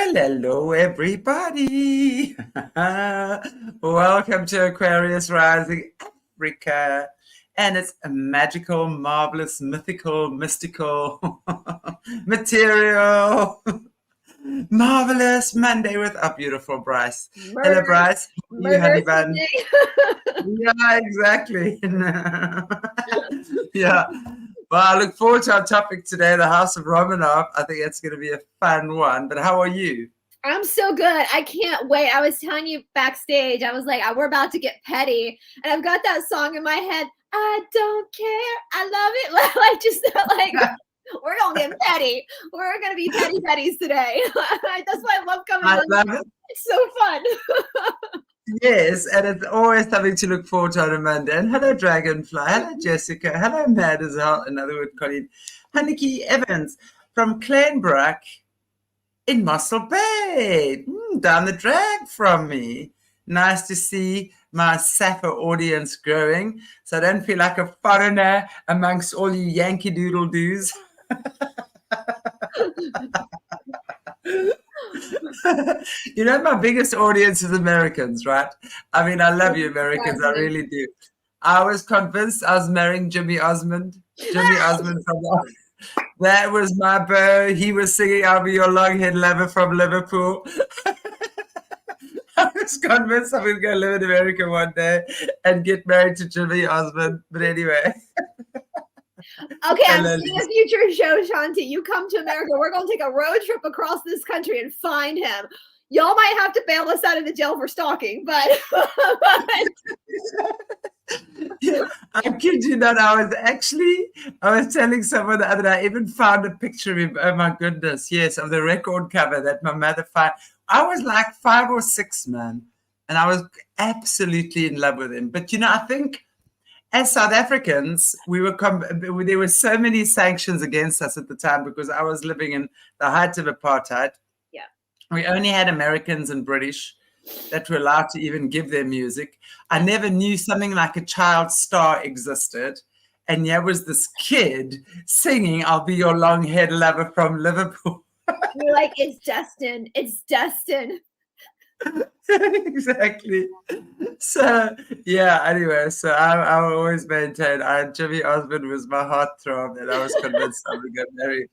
Well, hello, everybody. Welcome to Aquarius Rising Africa. And it's a magical, marvelous, mythical, mystical, material, marvelous Monday with our beautiful Brice. Hello, Murder, Brice. You, honey murder bun. Yeah, exactly. Yeah. Well, I look forward to our topic today, the House of Romanov. I think it's going to be a fun one. But how are you? I'm so good. I can't wait. I was telling you backstage, I was like, we're about to get petty. And I've got that song in my head. I don't care. I love it. Like, just like, we're going to get petty. We're going to be petty petties today. That's why I love coming I on. love it. It's so fun. Yes, and it's always something to look forward to on a Monday. And hello, Dragonfly. Hello, Jessica. Hello, Mad as well. Another word, Colleen. Haniki Evans from Clanbrook in Mossel Bay. Down the drag from me. Nice to see my Sappho audience growing. So I don't feel like a foreigner amongst all you Yankee Doodle Doos. You know, my biggest audience is Americans, right? I mean, I love you, Americans. I really do. I was convinced I was marrying Jimmy Osmond. Jimmy Osmond from that was my beau. He was singing "I'll Be Your Long-Haired Lover" from Liverpool. I was convinced I was going to live in America one day and get married to Jimmy Osmond. But anyway. Okay, I'm seeing a future show, Shanti. You come to America. We're going to take a road trip across this country and find him. Y'all might have to bail us out of the jail for stalking, but I kid you not. I was telling someone the other day, I even found a picture of him. Oh my goodness, yes, of the record cover that my mother found. I was like 5 or 6, man, and I was absolutely in love with him. But you know, I think as South Africans, there were so many sanctions against us at the time because I was living in the height of apartheid. Yeah, we only had Americans and British that were allowed to even give their music. I never knew something like a child star existed. And there was this kid singing "I'll Be Your Long-Haired Lover" from Liverpool. You're like, it's destined. It's destined. Exactly. So yeah, anyway, so I always maintain Jimmy Osmond was my heartthrob, and I was convinced I would get married.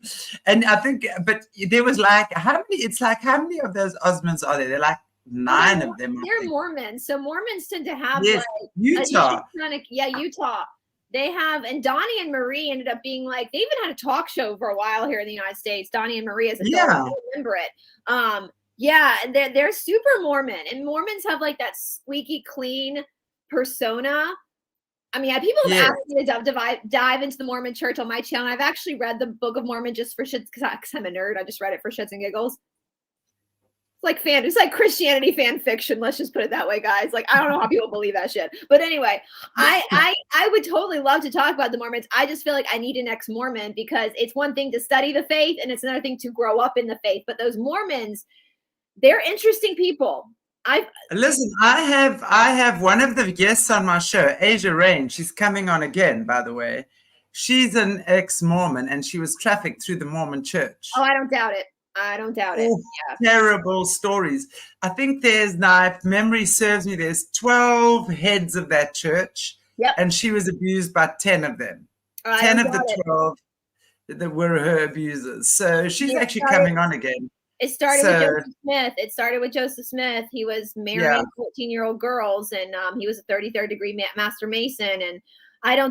And I think, but there was like how many of those Osmonds are there? They're like 9 of them. They're Mormons. So Mormons tend to have like Utah. Utah. They have, and Donnie and Marie ended up being like, they even had a talk show for a while here in the United States. Donnie and Marie, as a I remember it. Yeah, they're super Mormon, and Mormons have like that squeaky clean persona. I mean, people have asked me to dive into the Mormon church on my channel. I've actually read the Book of Mormon just for shits, because I'm a nerd. I just read it for shits and giggles. It's like Christianity fan fiction. Let's just put it that way, guys. Like, I don't know how people believe that shit. But anyway, I would totally love to talk about the Mormons. I just feel like I need an ex-Mormon, because it's one thing to study the faith and it's another thing to grow up in the faith. But those Mormons, they're interesting people. Listen, I have one of the guests on my show, Asia Rain. She's coming on again, by the way. She's an ex-Mormon, and she was trafficked through the Mormon church. Oh, I don't doubt it. Terrible stories. I think there's now, if memory serves me, there's 12 heads of that church. Yep. And she was abused by 10 of them. 10 of the 12 that were her abusers. So she's actually coming on again. It started with Joseph Smith. He was marrying 14-year-old girls, and he was a 33rd degree master Mason. And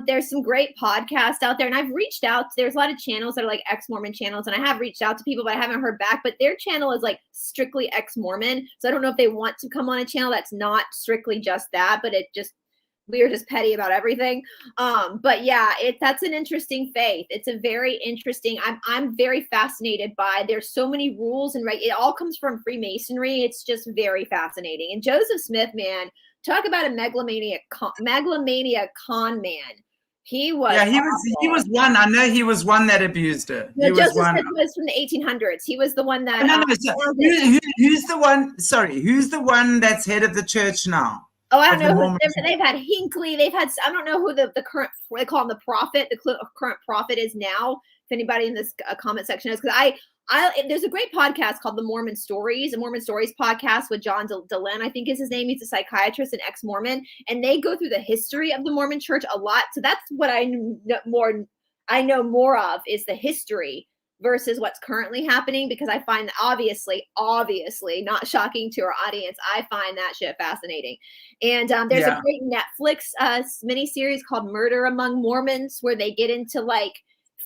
there's some great podcasts out there, and I've reached out. There's a lot of channels that are like ex-Mormon channels, and I have reached out to people, but I haven't heard back. But their channel is like strictly ex-Mormon. So I don't know if they want to come on a channel that's not strictly just that, but we are just petty about everything. But yeah, that's an interesting faith. It's a very interesting, I'm very fascinated by, there's so many rules, and it all comes from Freemasonry. It's just very fascinating. And Joseph Smith, man, talk about a megalomaniac con man. He was. Yeah, he was one. I know he was one that abused her. No, Joseph Smith was from the 1800s. He was the one that. Who's the one? Sorry, who's the one that's head of the church now? Oh, I don't know. They've had Hinckley. They've had. I don't know who the current. They call him the prophet. The current prophet is now. If anybody in this comment section knows, because there's a great podcast called The Mormon Stories, a Mormon Stories podcast with John Dehlin, I think is his name. He's a psychiatrist and ex-Mormon, and they go through the history of the Mormon church a lot. So that's what I know more of is the history versus what's currently happening, because I find that obviously not shocking to our audience. I find that shit fascinating. And there's a great Netflix miniseries called Murder Among Mormons, where they get into like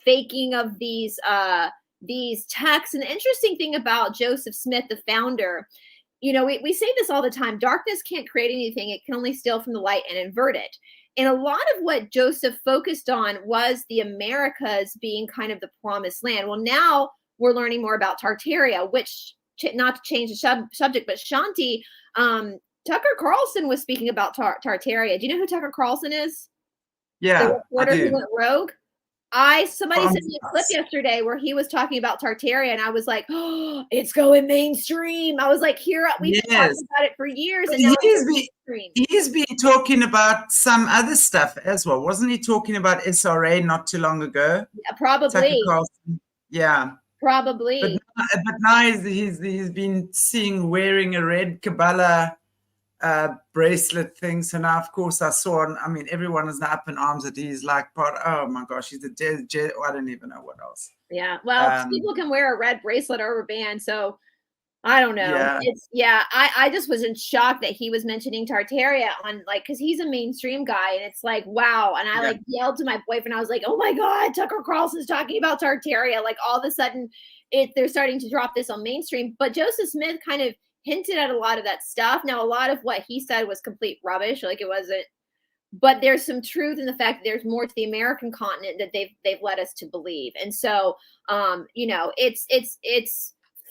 faking of these texts. And the interesting thing about Joseph Smith, the founder, we say this all the time, darkness can't create anything. It can only steal from the light and invert it. And a lot of what Joseph focused on was the Americas being kind of the promised land. Well, now we're learning more about Tartaria, which, not to change the subject, but Shanti, Tucker Carlson was speaking about Tartaria. Do you know who Tucker Carlson is? Yeah, the reporter who went rogue. Somebody sent me a clip yesterday where he was talking about Tartaria, and I was like, "Oh, it's going mainstream." I was like, we've been talking about it for years, and now it's mainstream. He's been talking about some other stuff as well, wasn't he? Talking about SRA not too long ago. Yeah, probably. Yeah, probably. But now he's been seen wearing a red Kabbalah bracelet thing. So now, of course, everyone is now up in arms that he's like oh my gosh, he's I don't even know what else. Yeah, well, people can wear a red bracelet or a band, so I don't know. I just was in shock that he was mentioning Tartaria on, like, because he's a mainstream guy, and it's like, wow. And I like yelled to my boyfriend, I was like, oh my God, Tucker Carlson's talking about Tartaria. Like, all of a sudden they're starting to drop this on mainstream. But Joseph Smith kind of hinted at a lot of that stuff. Now, a lot of what he said was complete rubbish. Like, it wasn't, but there's some truth in the fact that there's more to the American continent that they've led us to believe. And so, it's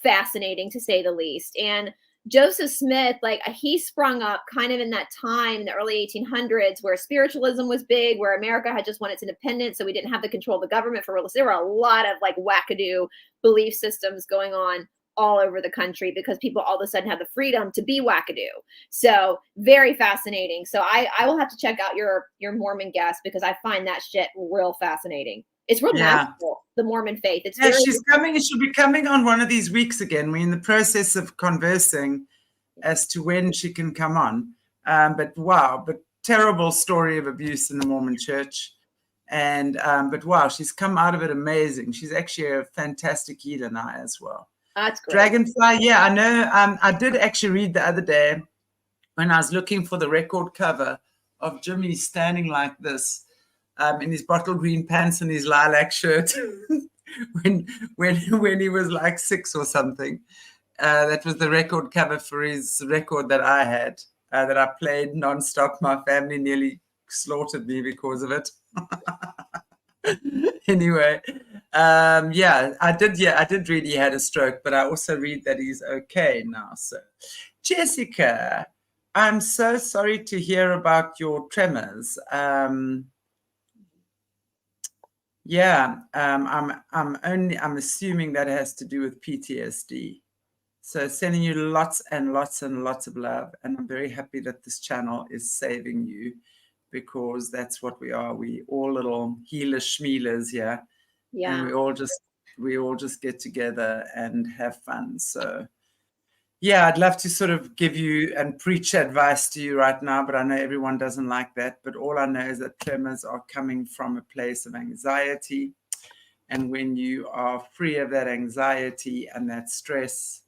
fascinating, to say the least. And Joseph Smith, like, he sprung up kind of in that time in the early 1800s where spiritualism was big, where America had just won its independence, so we didn't have the control of the government for real estate. There were a lot of like wackadoo belief systems going on all over the country because people all of a sudden have the freedom to be wackadoo. So very fascinating. So I will have to check out your Mormon guest, because I find that shit real fascinating. It's real magical, the Mormon faith. It's she's coming. She'll be coming on one of these weeks again. We're in the process of conversing as to when she can come on. But terrible story of abuse in the Mormon church. And but wow, she's come out of it amazing. She's actually a fantastic healer now as well. That's great. Dragonfly, I know. I did actually read the other day when I was looking for the record cover of Jimmy standing like this in his bottle green pants and his lilac shirt when he was like 6 or something. That was the record cover for his record that I had, that I played nonstop. My family nearly slaughtered me because of it. Anyway, I did read he had a stroke, but I also read that he's okay now. So, Jessica, I'm so sorry to hear about your tremors. I'm assuming that has to do with PTSD. So sending you lots and lots and lots of love, and I'm very happy that this channel is saving you, because that's what we are. We all little healers, schmealers here. Yeah. And we all just get together and have fun. So yeah, I'd love to sort of give you and preach advice to you right now, but I know everyone doesn't like that. But all I know is that tremors are coming from a place of anxiety. And when you are free of that anxiety and that stress,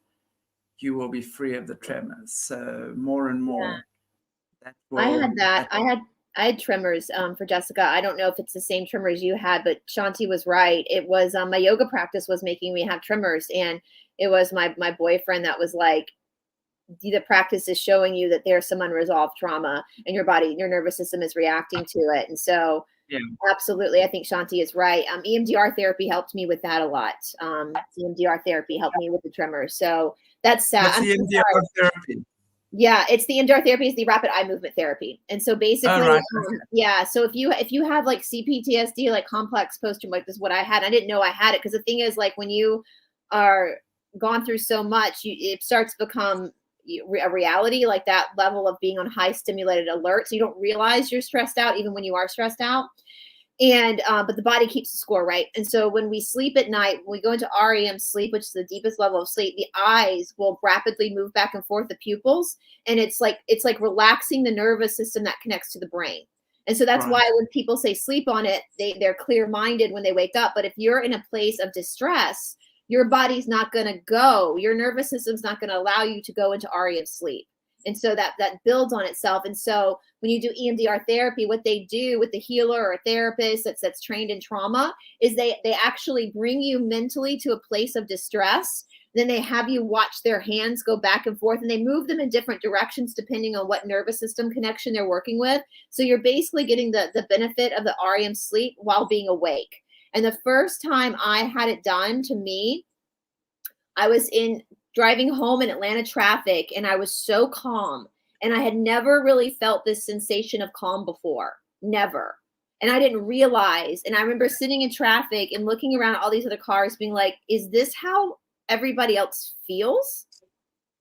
you will be free of the tremors. So more and more. Yeah. I had tremors for Jessica. I don't know if it's the same tremors you had, but Shanti was right. It was my yoga practice was making me have tremors, and it was my boyfriend that was like, the practice is showing you that there's some unresolved trauma in your body, your nervous system is reacting to it. And so absolutely, I think Shanti is right. EMDR therapy helped me with that a lot. EMDR therapy helped me with the tremors. So that's sad. What's EMDR therapy? Yeah, it's the EMDR therapy, is the rapid eye movement therapy. And so basically, so if you have like CPTSD, like complex post-traumatic, this is what I had. I didn't know I had it, because the thing is, like, when you are gone through so much, it starts to become a reality, like that level of being on high stimulated alert. So you don't realize you're stressed out even when you are stressed out. And but the body keeps the score, right? And so when we sleep at night, when we go into REM sleep, which is the deepest level of sleep, the eyes will rapidly move back and forth, the pupils, and it's like relaxing the nervous system that connects to the brain. And so that's why when people say sleep on it, they're clear-minded when they wake up. But if you're in a place of distress, your body's not going to go. Your nervous system's not going to allow you to go into REM sleep. And so that builds on itself. And so when you do EMDR therapy, what they do with the healer or a therapist that's trained in trauma is they actually bring you mentally to a place of distress. Then they have you watch their hands go back and forth, and they move them in different directions depending on what nervous system connection they're working with. So you're basically getting the benefit of the REM sleep while being awake. And the first time I had it done to me, I was driving home in Atlanta traffic, and I was so calm, and I had never really felt this sensation of calm before, never. And I didn't realize, and I remember sitting in traffic and looking around at all these other cars being like, is this how everybody else feels?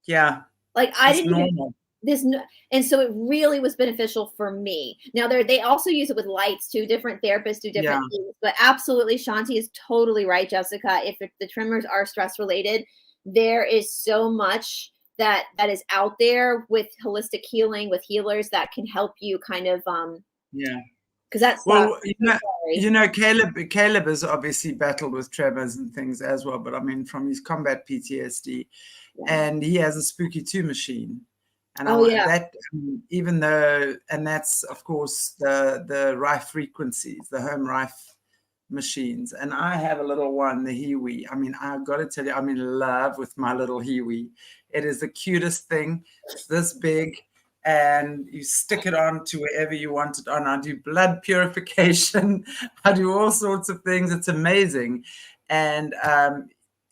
Yeah. Like I didn't even, and so it really was beneficial for me. Now they also use it with lights too. Different therapists do different things, but absolutely, Shanti is totally right, Jessica. If the tremors are stress related, there is so much that is out there with holistic healing, with healers that can help you kind of because that's Caleb has obviously battled with tremors and things as well, but I mean from his combat PTSD, and he has a spooky 2 machine. And even though, and that's of course the Rife frequencies, the home Rife machines, and I have a little one, the Hiwi. I mean, I've got to tell you, I'm in love with my little Hiwi. It is the cutest thing. It's this big, and you stick it on to wherever you want it on. I do blood purification. I do all sorts of things. It's amazing. And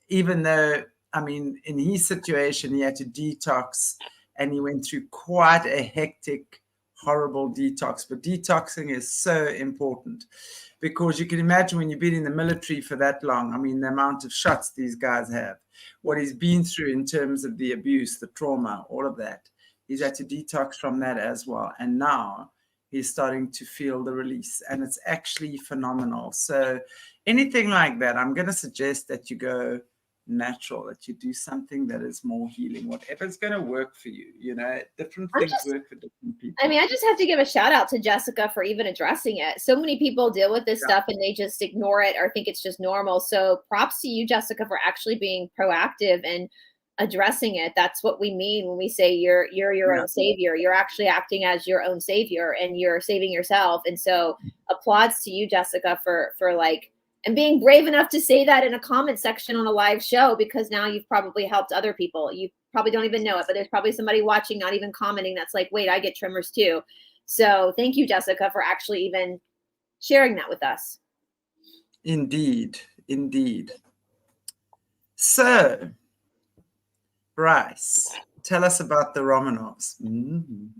even though, I mean, in his situation, he had to detox, and he went through quite a hectic, horrible detox. But detoxing is so important, because you can imagine when you've been in the military for that long, I mean, the amount of shots these guys have, what he's been through in terms of the abuse, the trauma, all of that. He's had to detox from that as well. And now he's starting to feel the release, and it's actually phenomenal. So anything like that, I'm going to suggest that you go natural, that you do something that is more healing, whatever's going to work for you. You know, different things work for different people. I mean, I just have to give a shout out to Jessica for even addressing it. So many people deal with this stuff and they just ignore it or think it's just normal. So props to you, Jessica, for actually being proactive and addressing it. That's what we mean when we say you're your own savior. You're actually acting as your own savior, and you're saving yourself. And so applauds to you, Jessica, for and being brave enough to say that in a comment section on a live show, because now you've probably helped other people. You probably don't even know it, but there's probably somebody watching, not even commenting, that's like, wait, I get tremors too. So thank you, Jessica, for actually even sharing that with us. Indeed. Indeed. So, Brice, tell us about the Romanovs.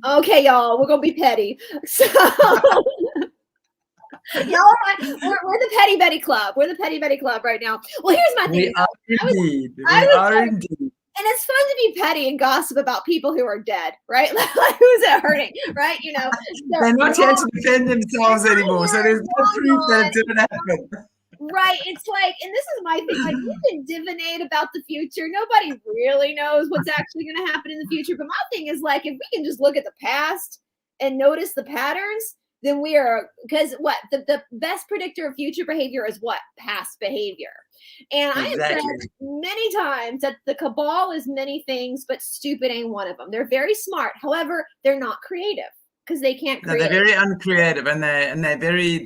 Okay, y'all, we're going to be petty. So... Y'all, we're the Petty Betty Club. We're the Petty Betty Club right now. Well, here's my thing. We are indeed. And it's fun to be petty and gossip about people who are dead, right? Like, who's it hurting, right? You know, they're not here to defend themselves anymore, so there's no proof that it didn't happen. Right. It's like, and this is my thing, like, you can divinate about the future. Nobody really knows what's actually going to happen in the future. But my thing is, like, if we can just look at the past and notice the patterns, then we are, because what the best predictor of future behavior is what? Past behavior. And I have said many times that the cabal is many things, but stupid ain't one of them. They're very smart. However, they're not creative, because they can't create. No, they're very uncreative, and they're very,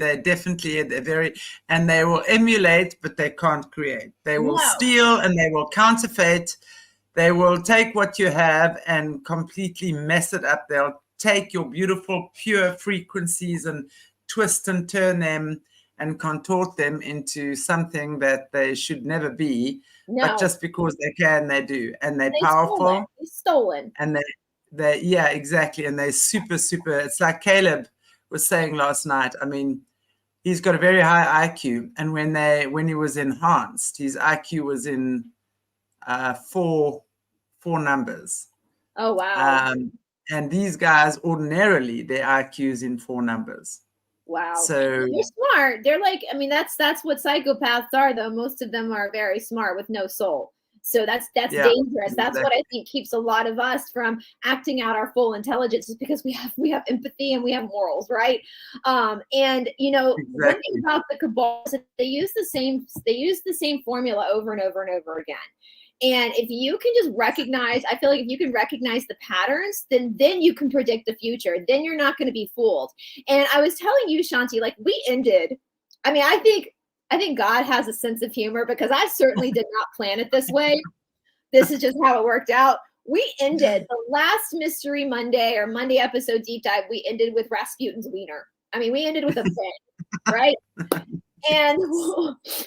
and they will emulate, but they can't create. They will steal, and they will counterfeit. They will take what you have and completely mess it up. They'll take your beautiful, pure frequencies and twist and turn them and contort them into something that they should never be. But just because they can, they do. And they're powerful. They're stolen. And they yeah, exactly. And they're super, super. It's like Caleb was saying last night. I mean, he's got a very high IQ. And when he was enhanced, his IQ was in four numbers. Oh, wow. And these guys, ordinarily, their IQ is in 4 numbers. Wow. So they're smart. They're like, I mean, that's what psychopaths are, though. Most of them are very smart with no soul. So that's dangerous. exactly. That's what I think keeps a lot of us from acting out our full intelligence, is because we have empathy and we have morals, right? And one thing about the cabal is that they use the same formula over and over and over again. And if you can just recognize, I feel like if you can recognize the patterns, then you can predict the future. Then you're not going to be fooled. And I was telling you, Shanti, like we ended. I mean, I think God has a sense of humor, because I certainly did not plan it this way. This is just how it worked out. We ended the last Mystery Monday or Monday episode deep dive. We ended with Rasputin's wiener. I mean, we ended with a bang, right? And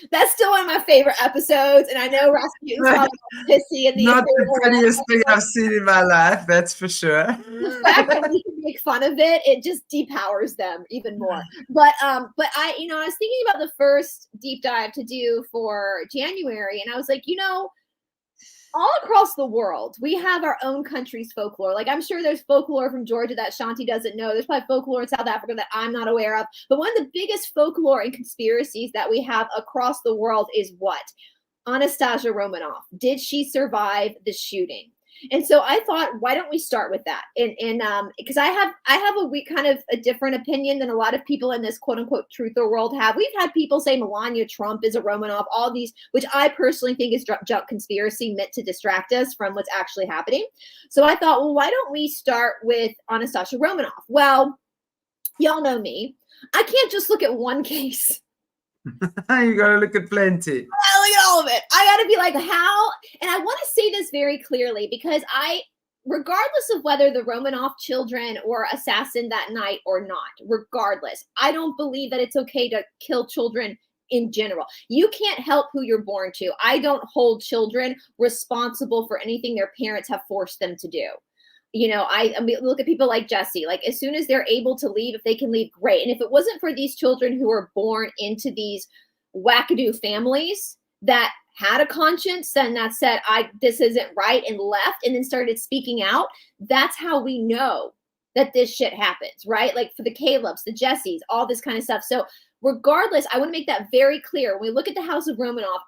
that's still one of my favorite episodes. And I know Rasputin's probably pissy. Not the prettiest thing I've seen in my life, that's for sure. The fact that we can make fun of it just depowers them even more. But I was thinking about the first deep dive to do for January, and I was like, all across the world, we have our own country's folklore. Like, I'm sure there's folklore from Georgia that Shanti doesn't know. There's probably folklore in South Africa that I'm not aware of. But one of the biggest folklore and conspiracies that we have across the world is what? Anastasia Romanov. Did she survive the shooting? And so I thought, why don't we start with that? And because I have a different opinion than a lot of people in this quote unquote truther world have. We've had people say Melania Trump is a Romanov, all these, which I personally think is junk conspiracy meant to distract us from what's actually happening. So I thought, well, why don't we start with Anastasia Romanov? Well, y'all know me. I can't just look at one case. You gotta look at plenty. I look at all of it. I gotta be like, how? And I want to say this very clearly, because regardless of whether the Romanov children were assassined that night or not, regardless, I don't believe that it's okay to kill children in general. You can't help who you're born to. I don't hold children responsible for anything their parents have forced them to do. I mean, look at people like Jesse. Like, as soon as they're able to leave, if they can leave, great. And if it wasn't for these children who were born into these wackadoo families that had a conscience and that said, this isn't right, and left, and then started speaking out, that's how we know that this shit happens, right? Like for the Calebs, the Jessies, all this kind of stuff. So regardless, I want to make that very clear. When we look at the House of Romanov,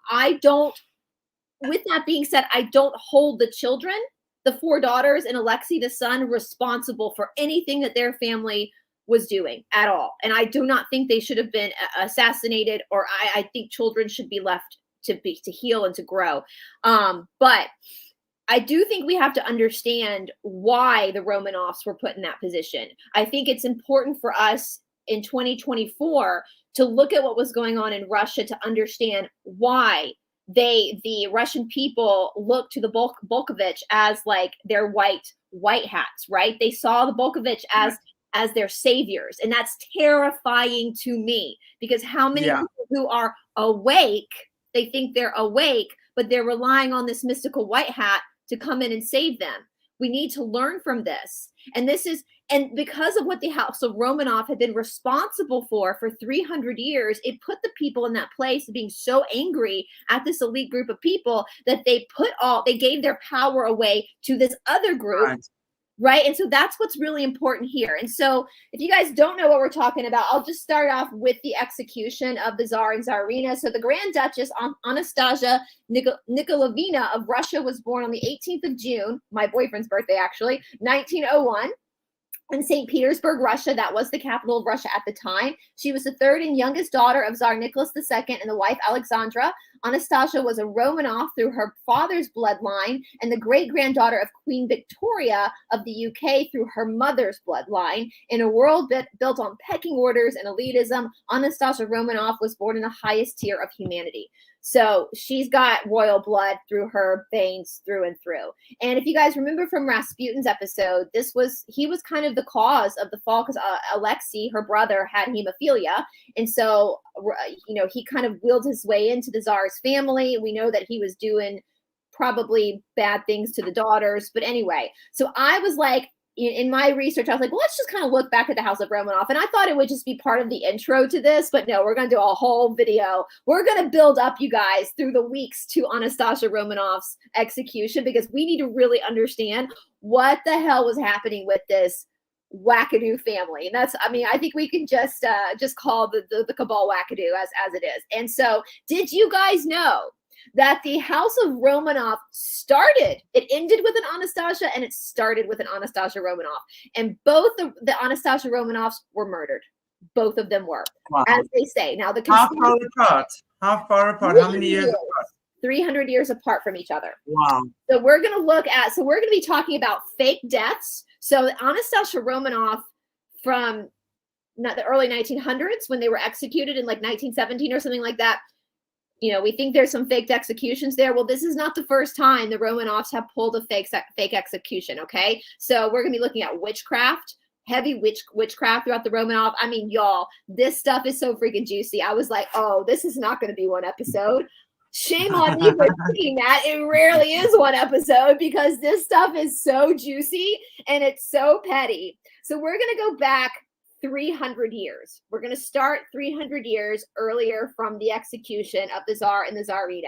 with that being said, I don't hold the children, the 4 daughters and Alexei, the son, responsible for anything that their family was doing at all. And I do not think they should have been assassinated, or I think children should be left to heal and to grow. But I do think we have to understand why the Romanovs were put in that position. I think it's important for us in 2024 to look at what was going on in Russia, to understand why the Russian people look to the Bolshevik as like their white hats, right? They saw the Bolshevik as their saviors. And that's terrifying to me, because how many people who are awake, they think they're awake, but they're relying on this mystical white hat to come in and save them. We need to learn from this. And because of what the House of Romanov had been responsible for 300 years, it put the people in that place being so angry at this elite group of people that they gave their power away to this other group. Right. And so that's what's really important here. And so if you guys don't know what we're talking about, I'll just start off with the execution of the Tsar and Tsarina. So the Grand Duchess Anastasia Nikolaevna of Russia was born on the 18th of June, my boyfriend's birthday, actually, 1901. In St. Petersburg, Russia. That was the capital of Russia at the time. She was the third and youngest daughter of Tsar Nicholas II and the wife Alexandra. Anastasia was a Romanov through her father's bloodline, and the great-granddaughter of Queen Victoria of the UK through her mother's bloodline. In a world built on pecking orders and elitism, Anastasia Romanov was born in the highest tier of humanity. So she's got royal blood through her veins through and through. And if you guys remember from Rasputin's episode, he was kind of the cause of the fall, because Alexei, her brother, had hemophilia. And so, he kind of willed his way into the Tsar's family. We know that he was doing probably bad things to the daughters. But anyway, so I was like, in my research, I was like, well, let's just kind of look back at the House of Romanov. And I thought it would just be part of the intro to this, but no, we're going to do a whole video. We're going to build up, you guys, through the weeks to Anastasia Romanov's execution, because we need to really understand what the hell was happening with this wackadoo family. And that's, I mean, I think we can just call the cabal wackadoo as it is. And so did you guys know that the House of Romanov it ended with an Anastasia and it started with an Anastasia Romanov. And both the Anastasia Romanovs were murdered. Both of them were, as they say. Now, how far apart? How far apart? How many years apart? 300 years apart from each other. Wow. So we're going to be talking about fake deaths. So Anastasia Romanov from the early 1900s, when they were executed in like 1917 or something like that, you know, we think there's some faked executions there. Well, this is not the first time the Romanovs have pulled a fake execution, okay? So we're going to be looking at witchcraft, heavy witchcraft throughout the Romanov. I mean, y'all, this stuff is so freaking juicy. I was like, oh, this is not going to be one episode. Shame on me for thinking that. It rarely is one episode because this stuff is so juicy and it's so petty. So we're going to go back 300 years. We're going to start 300 years earlier from the execution of the Tsar and the Tsarita.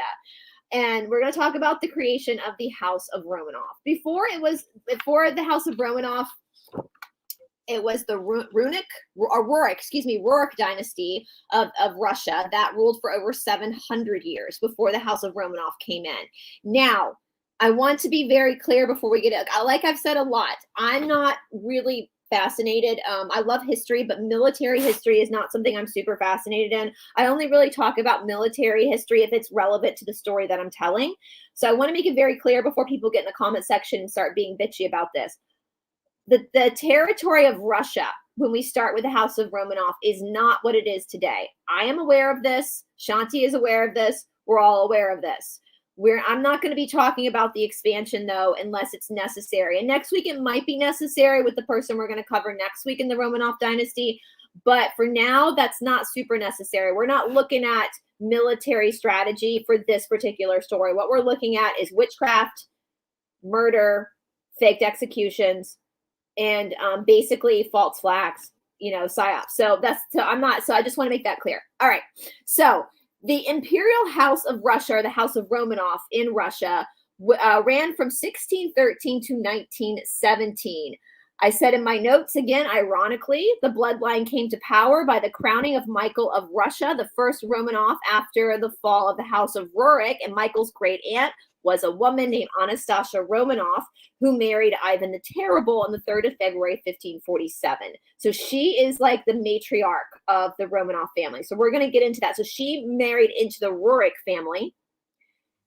And we're going to talk about the creation of the House of Romanov. Before the House of Romanov, it was the Rurik dynasty of Russia that ruled for over 700 years before the House of Romanov came in. Now, I want to be very clear before we get it. Like I've said a lot, I'm not really fascinated. I love history, but military history is not something I'm super fascinated in. I only really talk about military history if it's relevant to the story that I'm telling. So I want to make it very clear before people get in the comment section and start being bitchy about this. The territory of Russia, when we start with the House of Romanov, is not what it is today. I am aware of this. Shanti is aware of this. We're all aware of this. I'm not going to be talking about the expansion, though, unless it's necessary. And next week, it might be necessary with the person we're going to cover next week in the Romanov dynasty. But for now, that's not super necessary. We're not looking at military strategy for this particular story. What we're looking at is witchcraft, murder, faked executions, and basically false flags, psyops. So I just want to make that clear. All right. So the Imperial House of Russia, or the House of Romanov in Russia, ran from 1613 to 1917. I said in my notes again, ironically, the bloodline came to power by the crowning of Michael of Russia, the first Romanov after the fall of the House of Rurik, and Michael's great aunt was a woman named Anastasia Romanov, who married Ivan the Terrible on the 3rd of February, 1547. So she is like the matriarch of the Romanov family. So we're going to get into that. So she married into the Rurik family.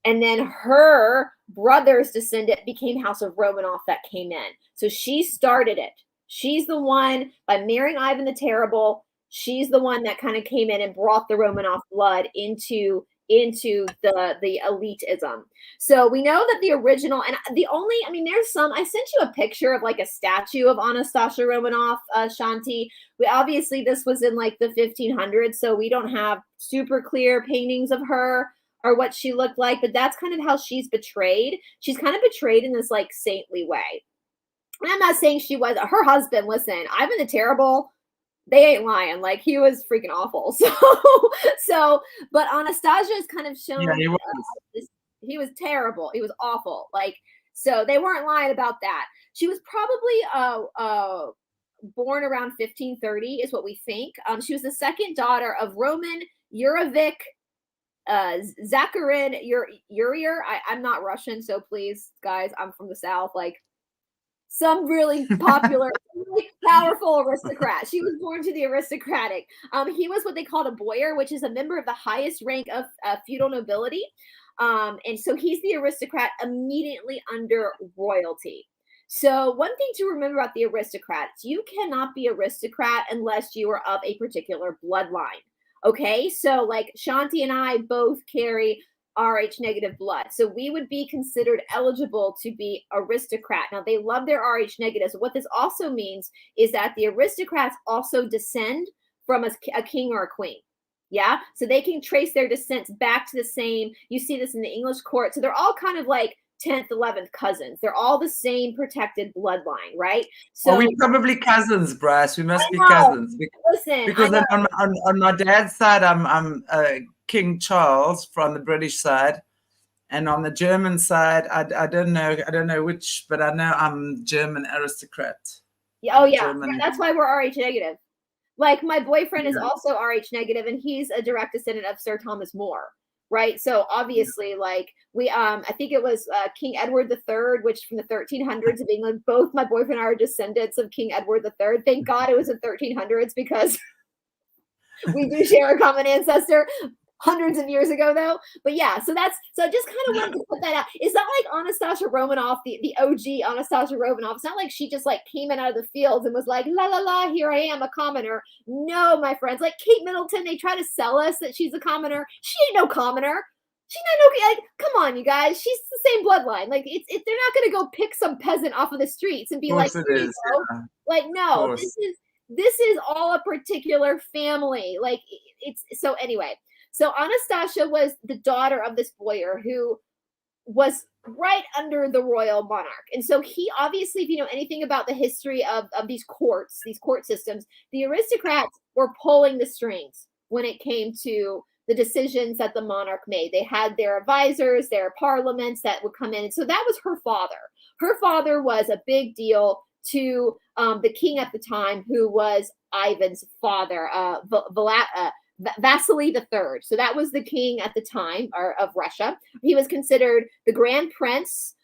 And then her brother's descendant became House of Romanov that came in. So she started it. She's the one, by marrying Ivan the Terrible, she's the one that kind of came in and brought the Romanov blood into the elitism. So we know that the original, and there's some, I sent you a picture of like a statue of Anastasia Romanov, Shanti. Obviously this was in like the 1500s, so we don't have super clear paintings of her or what she looked like, but that's kind of how she's portrayed. She's kind of portrayed in this like saintly way. And I'm not saying she was, her husband, listen, Ivan the Terrible, they ain't lying. Like, he was freaking awful. But Anastasia is kind of shown. Yeah, he was terrible. He was awful. Like, so they weren't lying about that. She was probably born around 1530 is what we think. She was the second daughter of Roman Yurovich Zakharin Urier. I'm not Russian, so please, guys, I'm from the South. Like, some really popular, really powerful aristocrat. She was born to the aristocratic. He was what they called a boyar, which is a member of the highest rank of feudal nobility. And so he's the aristocrat immediately under royalty. So one thing to remember about the aristocrats, you cannot be aristocrat unless you are of a particular bloodline. Okay, so like Shanti and I both carry Rh negative blood. So we would be considered eligible to be aristocrat. Now they love their Rh negatives. What this also means is that the aristocrats also descend from a king or a queen. Yeah. So they can trace their descents back to the same. You see this in the English court. So they're all kind of like 10th, 11th cousins. They're all the same protected bloodline, right? So we're probably cousins, Brice. We must be cousins. Because on my dad's side, I'm King Charles from the British side, and on the German side, I don't know which, but I know I'm German aristocrat. Yeah, oh yeah, Germany. that's why we're RH negative. Like my boyfriend is also RH negative, and he's a direct descendant of Sir Thomas More, right? So obviously, like we, I think it was King Edward III, which from the 1300s of England. Both my boyfriend and I are descendants of King Edward III. Thank God it was the 1300s because we do share a common ancestor. Hundreds of years ago, though. But yeah, so that's so I just kind of wanted to put that out. It's not like Anastasia Romanov, the OG Anastasia Romanov. It's not like she just like came in out of the fields and was like, la la la, here I am, a commoner. No, my friends, like Kate Middleton, they try to sell us that she's a commoner. She ain't no commoner. She's not no, like, come on, you guys. She's the same bloodline. Like, they're not gonna go pick some peasant off of the streets and be like, it is, yeah. Like, no, this is all a particular family. Like, it's so anyway. So Anastasia was the daughter of this boyar who was right under the royal monarch. And so he obviously, if you know anything about the history of these court systems, the aristocrats were pulling the strings when it came to the decisions that the monarch made. They had their advisors, their parliaments that would come in. And so that was her father. Her father was a big deal to the king at the time, who was Ivan's father, Vasily III. So that was the king at the time of Russia. He was considered the Grand Prince.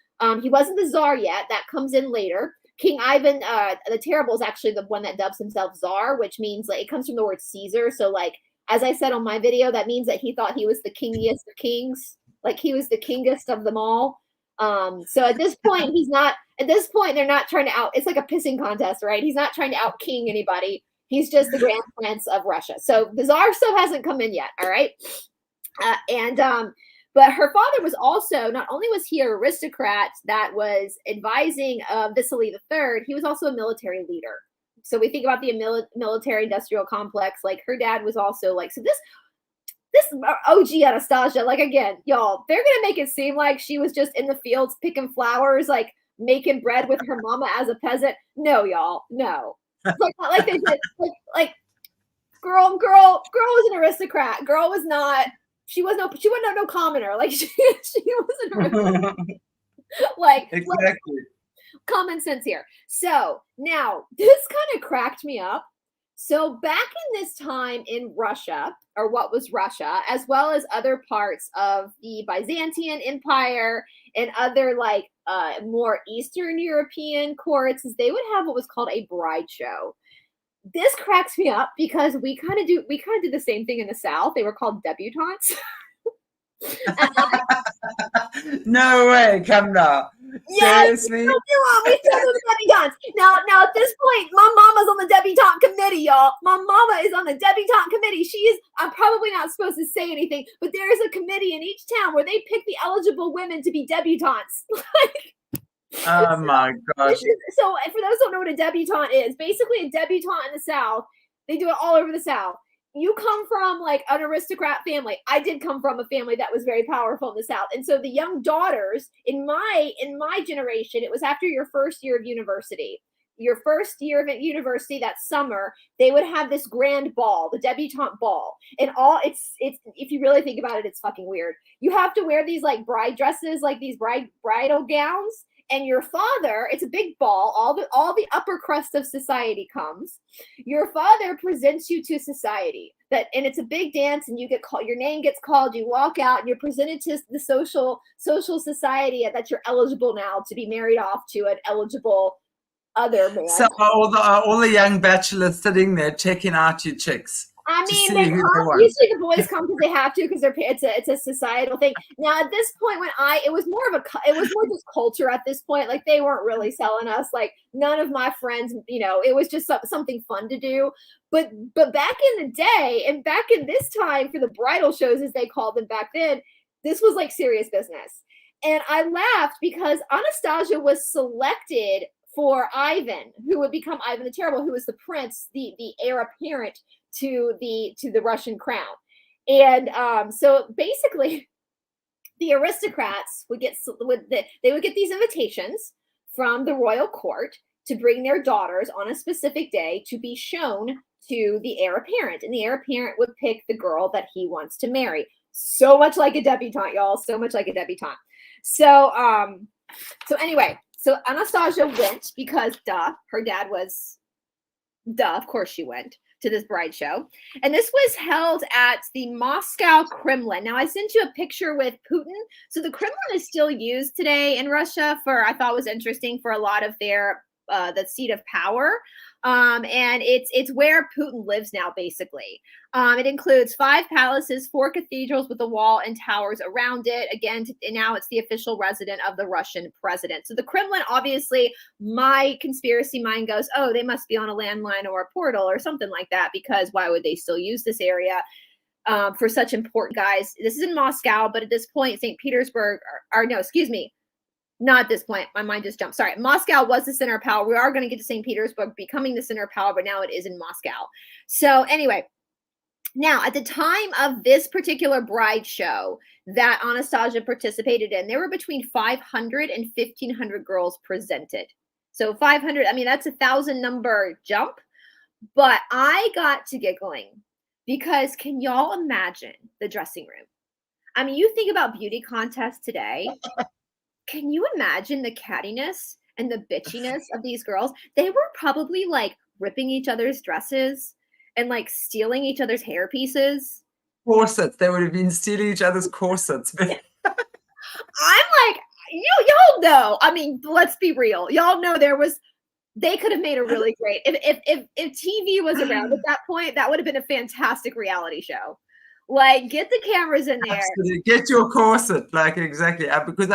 He wasn't the Tsar yet. That comes in later. King Ivan the Terrible is actually the one that dubs himself Tsar, which means like it comes from the word Caesar. So like, as I said on my video, that means that he thought he was the kingiest of kings. Like he was the kingest of them all. So at this point, they're not trying to it's like a pissing contest, right? He's not trying to out king anybody. He's just the Grand Prince of Russia. So the Tsar stuff hasn't come in yet, all right? But her father was also, not only was he an aristocrat that was advising Vasily III, he was also a military leader. So we think about the military industrial complex, like her dad was also like, so this OG Anastasia, like again, y'all, they're going to make it seem like she was just in the fields picking flowers, like making bread with her mama as a peasant. No, y'all, no. Like they did, like girl was an aristocrat. Girl was not. She wasn't no commoner. Like she wasn't. Like exactly. Like, common sense here. So now this kind of cracked me up. So back in this time in Russia, or what was Russia, as well as other parts of the Byzantine Empire and other like more Eastern European courts, they would have what was called a bride show. This cracks me up because we kind of did the same thing in the South. They were called debutantes. No way, come now. Yes, seriously? We still do debutantes. Now at this point, my mama's on the debutante committee, y'all. My mama is on the debutante committee. I'm probably not supposed to say anything, but there is a committee in each town where they pick the eligible women to be debutantes. Oh my gosh. So for those who don't know what a debutante is, basically a debutante in the South, they do it all over the South. You come from like an aristocrat family. I did come from a family that was very powerful in the South. And so the young daughters in my generation, it was after your first year of university. Your first year of university, that summer, they would have this grand ball, the debutante ball. And it's if you really think about it, it's fucking weird. You have to wear these like bride dresses, like these bridal gowns. And your father, it's a big ball, all the upper crust of society comes. Your father presents you to society. And it's a big dance, and you get called, your name gets called, you walk out, and you're presented to the social society that you're eligible now to be married off to an eligible other man. So all the young bachelors sitting there checking out your chicks. I mean, usually the boys come because they have to, because it's a societal thing. Now, at this point, it was more just culture at this point. Like they weren't really selling us. Like none of my friends, it was just something fun to do. But back in the day, and back in this time for the bridal shows, as they called them back then, this was like serious business. And I laughed because Anastasia was selected for Ivan, who would become Ivan the Terrible, who was the prince, the heir apparent to the Russian crown. And so basically the aristocrats would get these invitations from the royal court to bring their daughters on a specific day to be shown to the heir apparent, and the heir apparent would pick the girl that he wants to marry. So much like a debutante, y'all, so much like a debutante. So anyway, So Anastasia went because, her dad was, of course she went to this bride show. And this was held at the Moscow Kremlin. Now, I sent you a picture with Putin. So the Kremlin is still used today in Russia for, I thought was interesting, for a lot of their, the seat of power. And it's where Putin lives now, basically. It includes 5 palaces, 4 cathedrals with a wall and towers around it. Again, now it's the official residence of the Russian president. So the Kremlin, obviously, my conspiracy mind goes, oh, they must be on a landline or a portal or something like that, because why would they still use this area for such important guys? This is in Moscow, but at this point, St. Petersburg, or no, excuse me, not at this point. My mind just jumped. Sorry. Moscow was the center of power. We are going to get to St. Petersburg becoming the center of power, but now it is in Moscow. So anyway, now at the time of this particular bride show that Anastasia participated in, there were between 500 and 1,500 girls presented. So 500, I mean, that's 1,000 number jump. But I got to giggling because can y'all imagine the dressing room? I mean, you think about beauty contests today. Can you imagine the cattiness and the bitchiness of these girls? They were probably like ripping each other's dresses and like stealing each other's hair pieces. Corsets. They would have been stealing each other's corsets. I'm like, y'all know. I mean, let's be real. Y'all know they could have made a really great, if TV was around at that point, that would have been a fantastic reality show. Like, get the cameras in there. Absolutely. Get your corset, like, exactly. Because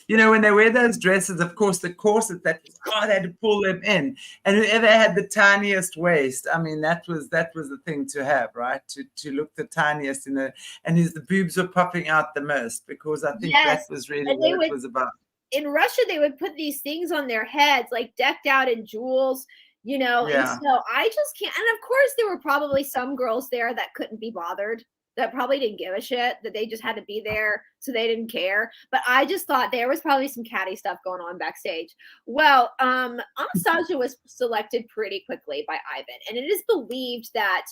when they wear those dresses, of course, the corset they had to pull them in, and whoever had the tiniest waist, I mean, that was the thing to have, right? To look the tiniest and the boobs were popping out the most, because I think that was really what it was about. In Russia, they would put these things on their heads, like decked out in jewels, and so I just can't. And of course, there were probably some girls there that couldn't be bothered, that probably didn't give a shit, that they just had to be there, so they didn't care. But I just thought there was probably some catty stuff going on backstage. Well, Anastasia was selected pretty quickly by Ivan, and it is believed that,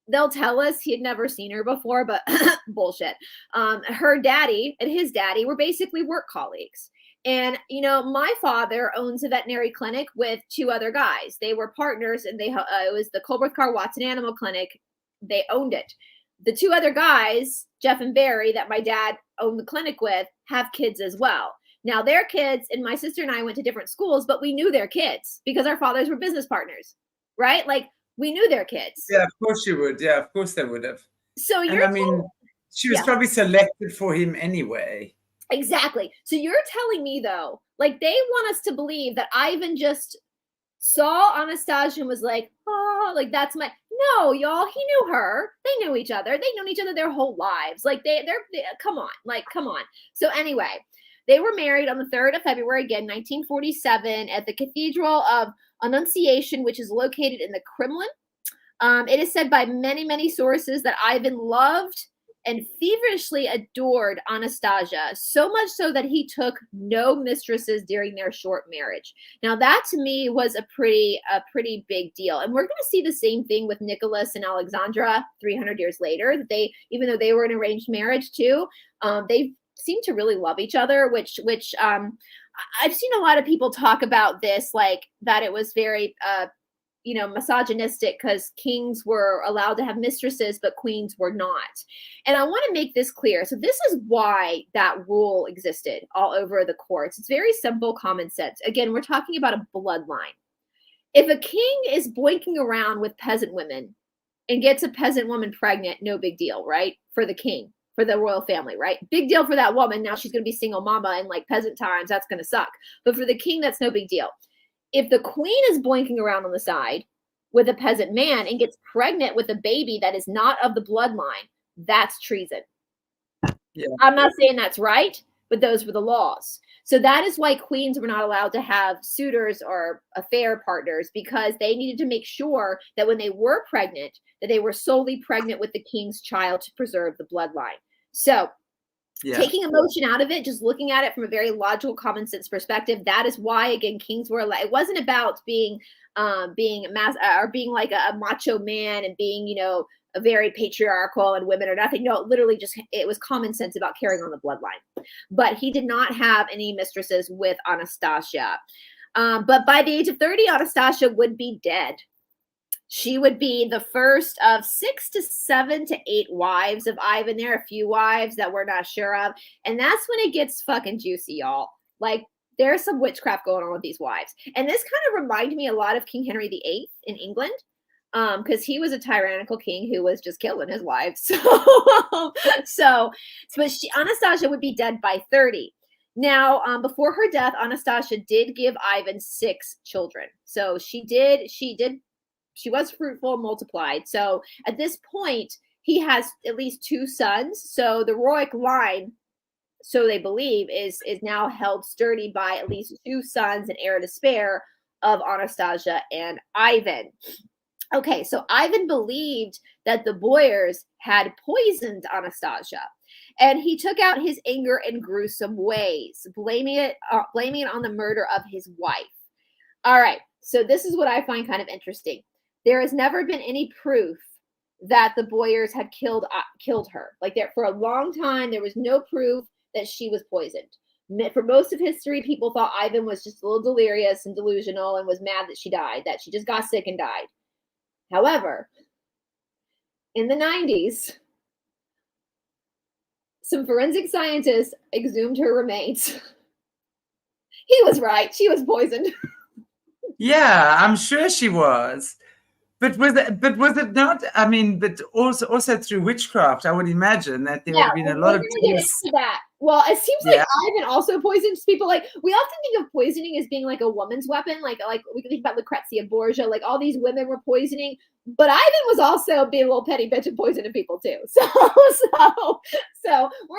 they'll tell us he had never seen her before, but bullshit. Her daddy and his daddy were basically work colleagues. And, my father owns a veterinary clinic with 2 other guys. They were partners, and it was the Colbert Watson Animal Clinic. They owned it. The 2 other guys, Jeff and Barry, that my dad owned the clinic with, have kids as well. Now, their kids, and my sister and I went to different schools, but we knew their kids because our fathers were business partners, right? Like, we knew their kids. Yeah, of course you would. Yeah, of course they would have. So she was probably selected for him anyway. Exactly. So you're telling me, though, like, they want us to believe that Ivan just saw Anastasia and was like, oh, like, that's my... No, y'all, he knew her. They knew each other. They've known each other their whole lives. Like, they're come on. So anyway, they were married on the 3rd of February, again, 1947, at the Cathedral of Annunciation, which is located in the Kremlin. It is said by many, many sources that Ivan loved and feverishly adored Anastasia, so much so that he took no mistresses during their short marriage. Now, that to me was a pretty big deal. And we're going to see the same thing with Nicholas and Alexandra 300 years later. That they, even though they were in arranged marriage too, they seem to really love each other, which I've seen a lot of people talk about this, like that it was very misogynistic because kings were allowed to have mistresses, but queens were not. And I want to make this clear. So this is why that rule existed all over the courts. It's very simple, common sense. Again, we're talking about a bloodline. If a king is boinking around with peasant women and gets a peasant woman pregnant, no big deal, right? For the king, for the royal family, right? Big deal for that woman. Now she's going to be single mama in like peasant times. That's going to suck. But for the king, that's no big deal. If the queen is boinking around on the side with a peasant man and gets pregnant with a baby that is not of the bloodline, that's treason. Yeah. I'm not saying that's right, but those were the laws. So that is why queens were not allowed to have suitors or affair partners, because they needed to make sure that when they were pregnant, that they were solely pregnant with the king's child to preserve the bloodline. So taking emotion out of it, just looking at it from a very logical, common sense perspective, that is why, again, kings were allowed. It wasn't about being like a macho man and being, very patriarchal and women are nothing. No, literally just, it was common sense about carrying on the bloodline. But he did not have any mistresses with Anastasia. But by the age of 30, Anastasia would be dead. She would be the first of 6 to 7 to 8 wives of Ivan. There are a few wives that we're not sure of. And that's when it gets fucking juicy, y'all. Like, there's some witchcraft going on with these wives. And this kind of reminded me a lot of King Henry VIII in England. Because he was a tyrannical king who was just killing his wives. But Anastasia would be dead by 30. Now, before her death, Anastasia did give Ivan 6 children. So she was fruitful, multiplied. So at this point, he has at least 2 sons. So the Roic line, so they believe, is now held sturdy by at least 2 sons and heir to spare of Anastasia and Ivan. Okay, so Ivan believed that the Boyars had poisoned Anastasia, and he took out his anger in gruesome ways, blaming it on the murder of his wife. All right, so this is what I find kind of interesting. There has never been any proof that the Boyars had killed her. Like, there for a long time, there was no proof that she was poisoned. For most of history, people thought Ivan was just a little delirious and delusional and was mad that she died, that she just got sick and died. However, in the 90s, some forensic scientists exhumed her remains. He was right. She was poisoned. Yeah, I'm sure she was. But was it not? I mean, but also through witchcraft, I would imagine that there would have been a lot of that. Well, it seems like Ivan also poisons people. Like, we often think of poisoning as being like a woman's weapon. Like we can think about Lucrezia Borgia. Like, all these women were poisoning, but Ivan was also being a little petty bitch and poisoning people too. So we're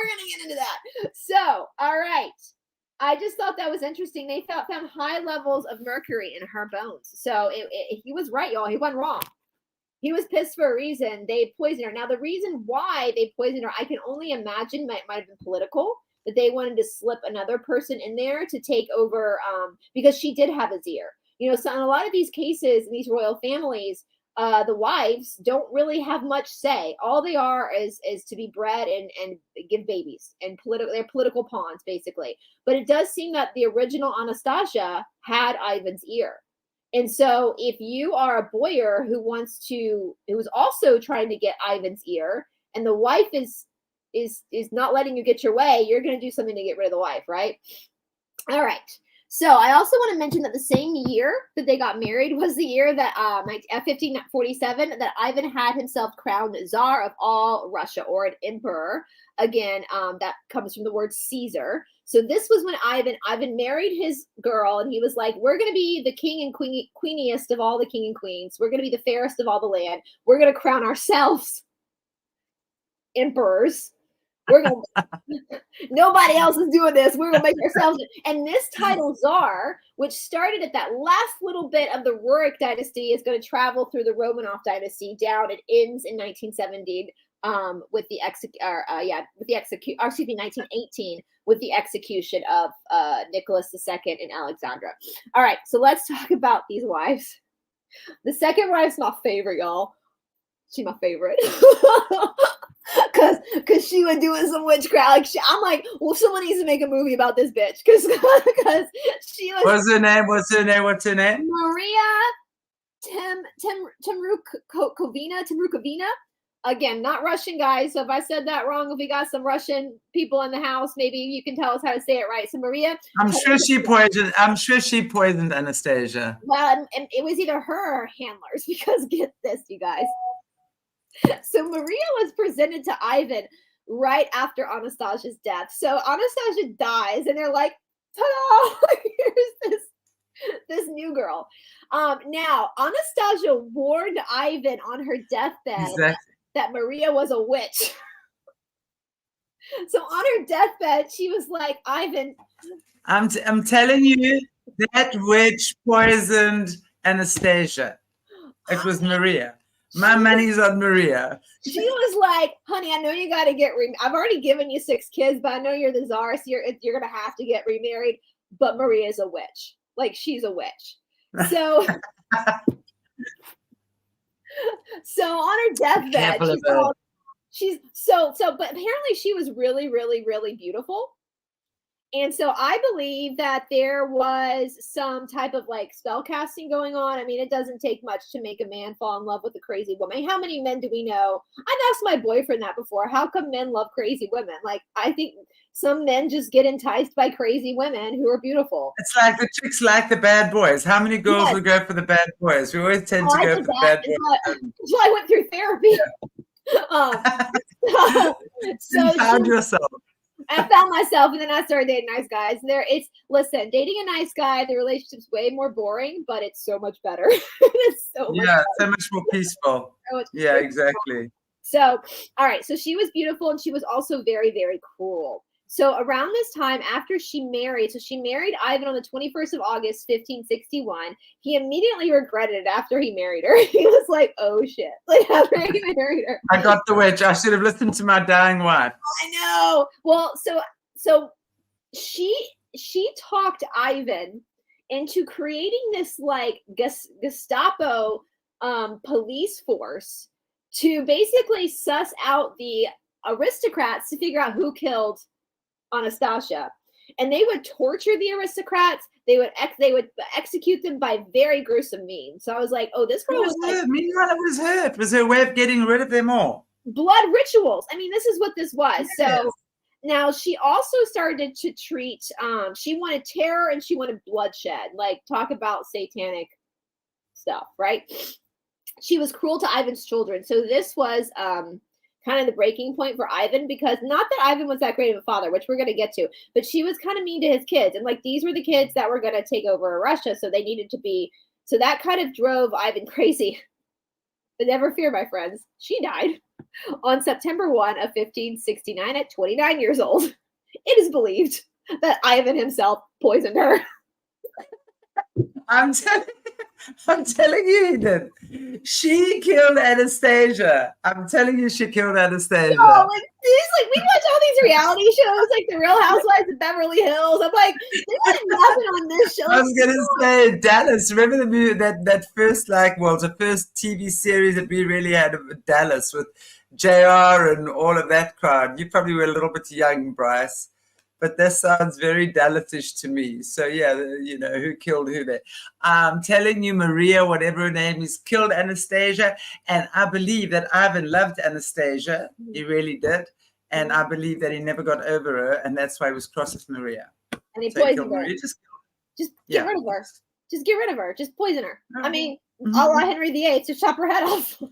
gonna get into that. So, all right. I just thought that was interesting. They found high levels of mercury in her bones. So he was right, y'all. He wasn't wrong. He was pissed for a reason. They poisoned her. Now, the reason why they poisoned her, I can only imagine might have been political, that they wanted to slip another person in there to take over, because she did have his ear. You know, so in a lot of these cases, in these royal families, the wives don't really have much say. All they are is to be bred and give babies, and they're political pawns, basically. But it does seem that the original Anastasia had Ivan's ear. And so if you are a boyar who's also trying to get Ivan's ear, and the wife is not letting you get your way, you're going to do something to get rid of the wife, right? All right. So I also want to mention that the same year that they got married was the year that 1547 that Ivan had himself crowned Tsar of all Russia, or an emperor. Again, that comes from the word Caesar. So this was when Ivan married his girl, and he was like, we're going to be the king and queeniest of all the king and queens. We're going to be the fairest of all the land. We're going to crown ourselves emperors. Nobody else is doing this. We're gonna make ourselves. And this title Tsar, which started at that last little bit of the Rurik dynasty, is going to travel through the Romanov dynasty down. It ends in 1917 with the 1918 with the execution of Nicholas II and Alexandra. All right, so let's talk about these wives. The second wife's my favorite, y'all. She's my favorite. Cause she was doing some witchcraft. Like, I'm like, well, someone needs to make a movie about this bitch. Cause she was. What's her name? Maria Temrukovina. Again, not Russian, guys. So if I said that wrong, if we got some Russian people in the house, maybe you can tell us how to say it right. So Maria. I'm sure she poisoned Anastasia. Well, and it was either her or handlers, because get this, you guys. So Maria was presented to Ivan right after Anastasia's death. So Anastasia dies, and they're like, ta-da! Here's this new girl. Now, Anastasia warned Ivan on her deathbed that Maria was a witch. So on her deathbed, she was like, Ivan. I'm telling you, that witch poisoned Anastasia. It was Maria. My money's on Maria. She was like, honey, I know you got to get I've already given you 6 kids, but I know you're the czar, so you're going to have to get remarried. But Maria's a witch. Like, she's a witch. So So on her deathbed, but apparently she was really, really, really beautiful. And so I believe that there was some type of like spell casting going on. I mean, it doesn't take much to make a man fall in love with a crazy woman. How many men do we know? I've asked my boyfriend that before. How come men love crazy women? Like, I think some men just get enticed by crazy women who are beautiful. It's like the chicks like the bad boys. How many girls would go for the bad boys? We always tend to go for the bad boys. Until I went through therapy. Yeah. So you found yourself. I found myself, and then I started dating nice guys. Listen, dating a nice guy, the relationship's way more boring, but it's so much better. It's so much better. So much more peaceful. Yeah, exactly. So, all right. So she was beautiful, and she was also very, very cruel. So around this time, after she married Ivan on the 21st of August, 1561. He immediately regretted it after he married her. He was like, oh shit. Like after he married her. I got the witch. I should have listened to my dying wife. I know. Well, so she talked Ivan into creating this like Gestapo police force to basically suss out the aristocrats to figure out who killed Anastasia. And they would torture the aristocrats. They would execute them by very gruesome means. So I was like, oh, this girl was like, meanwhile, it was her. It was her way of getting rid of them all. Blood rituals. I mean, this is what this was. Yes. So now she also started to treat, she wanted terror and she wanted bloodshed. Like, talk about satanic stuff, right? She was cruel to Ivan's children. So this was kind of the breaking point for Ivan, because not that Ivan was that great of a father, which we're going to get to, but she was kind of mean to his kids. And like, these were the kids that were going to take over Russia. So they needed to be, so that kind of drove Ivan crazy. But never fear, my friends. She died on September 1 of 1569 at 29 years old. It is believed that Ivan himself poisoned her. I'm telling you, he did. She killed Anastasia. I'm telling you, she killed Anastasia. No, like we watch all these reality shows, like The Real Housewives of Beverly Hills. I'm like, there's nothing on this show. I was gonna say Dallas. Remember the movie that first the first TV series that we really had of Dallas with JR and all of that crowd. You probably were a little bit young, Brice. But that sounds very Dallatish to me. So yeah, you know, who killed who there. I'm telling you, Maria, whatever her name is, killed Anastasia. And I believe that Ivan loved Anastasia. He really did. And I believe that he never got over her. And that's why he was cross with Maria. And he poisoned her. Just get rid of her. Just get rid of her. Just poison her. I mean, a la Henry VIII, to chop her head off.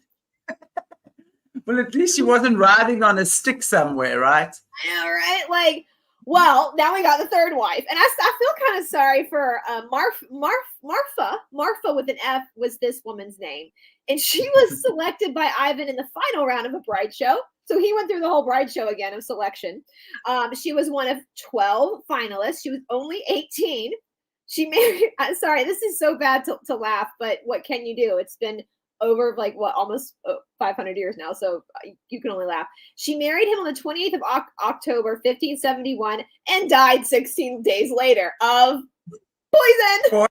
Well, at least she wasn't riding on a stick somewhere, right? I know, right? Like, well, now we got the third wife. And I feel kind of sorry for Marfa. Marfa with an F was this woman's name. And she was selected by Ivan in the final round of a bride show. So he went through the whole bride show again of selection. She was one of 12 finalists. She was only 18. She married, sorry, this is so bad to laugh, but what can you do? It's been over like almost 500 years now, so you can only laugh. She married him on the 28th of October 1571 and died 16 days later of poison.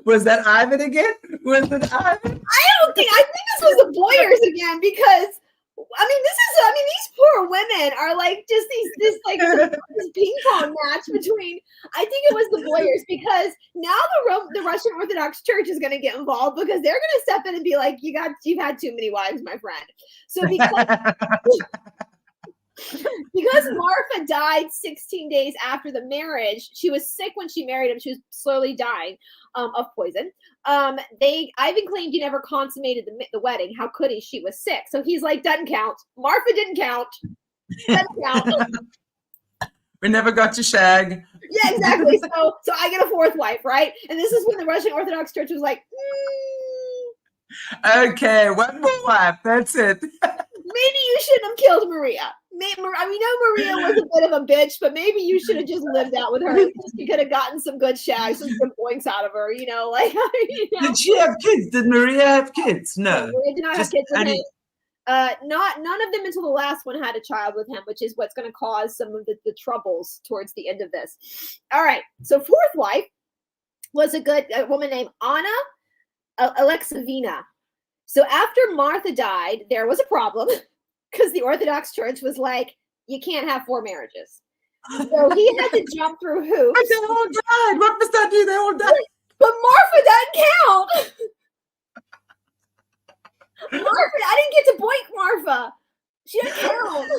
Was that Ivan again? Was it Ivan? I think this was the Boyers again, because these poor women are like just this ping pong match between, I think it was the Boyers, because now the Russian Orthodox Church is going to get involved, because they're going to step in and be like, you've had too many wives, my friend. So because Marfa died 16 days after the marriage, she was sick when she married him. She was slowly dying of poison. Ivan claimed he never consummated the wedding. How could he? She was sick. So he's like, doesn't count. Marfa didn't count. Doesn't count. We never got to shag. Yeah, exactly. So I get a fourth wife, right? And this is when the Russian Orthodox Church was like, okay, one more wife. That's it. Maybe you shouldn't have killed Maria. We know Maria was a bit of a bitch, but maybe you should have just lived out with her. You could have gotten some good shags, some good points out of her, like. Did she have kids? Did Maria have kids? No. Maria did not have kids with him. None of them until the last one had a child with him, which is what's going to cause some of the troubles towards the end of this. All right. So fourth wife was a woman named Anna Alexavina. So after Martha died, there was a problem because the Orthodox Church was like, you can't have 4 marriages. So he had to jump through hoops. But they all died. What does that do? They all died. But Martha doesn't count. Martha, I didn't get to boink Martha. She doesn't count.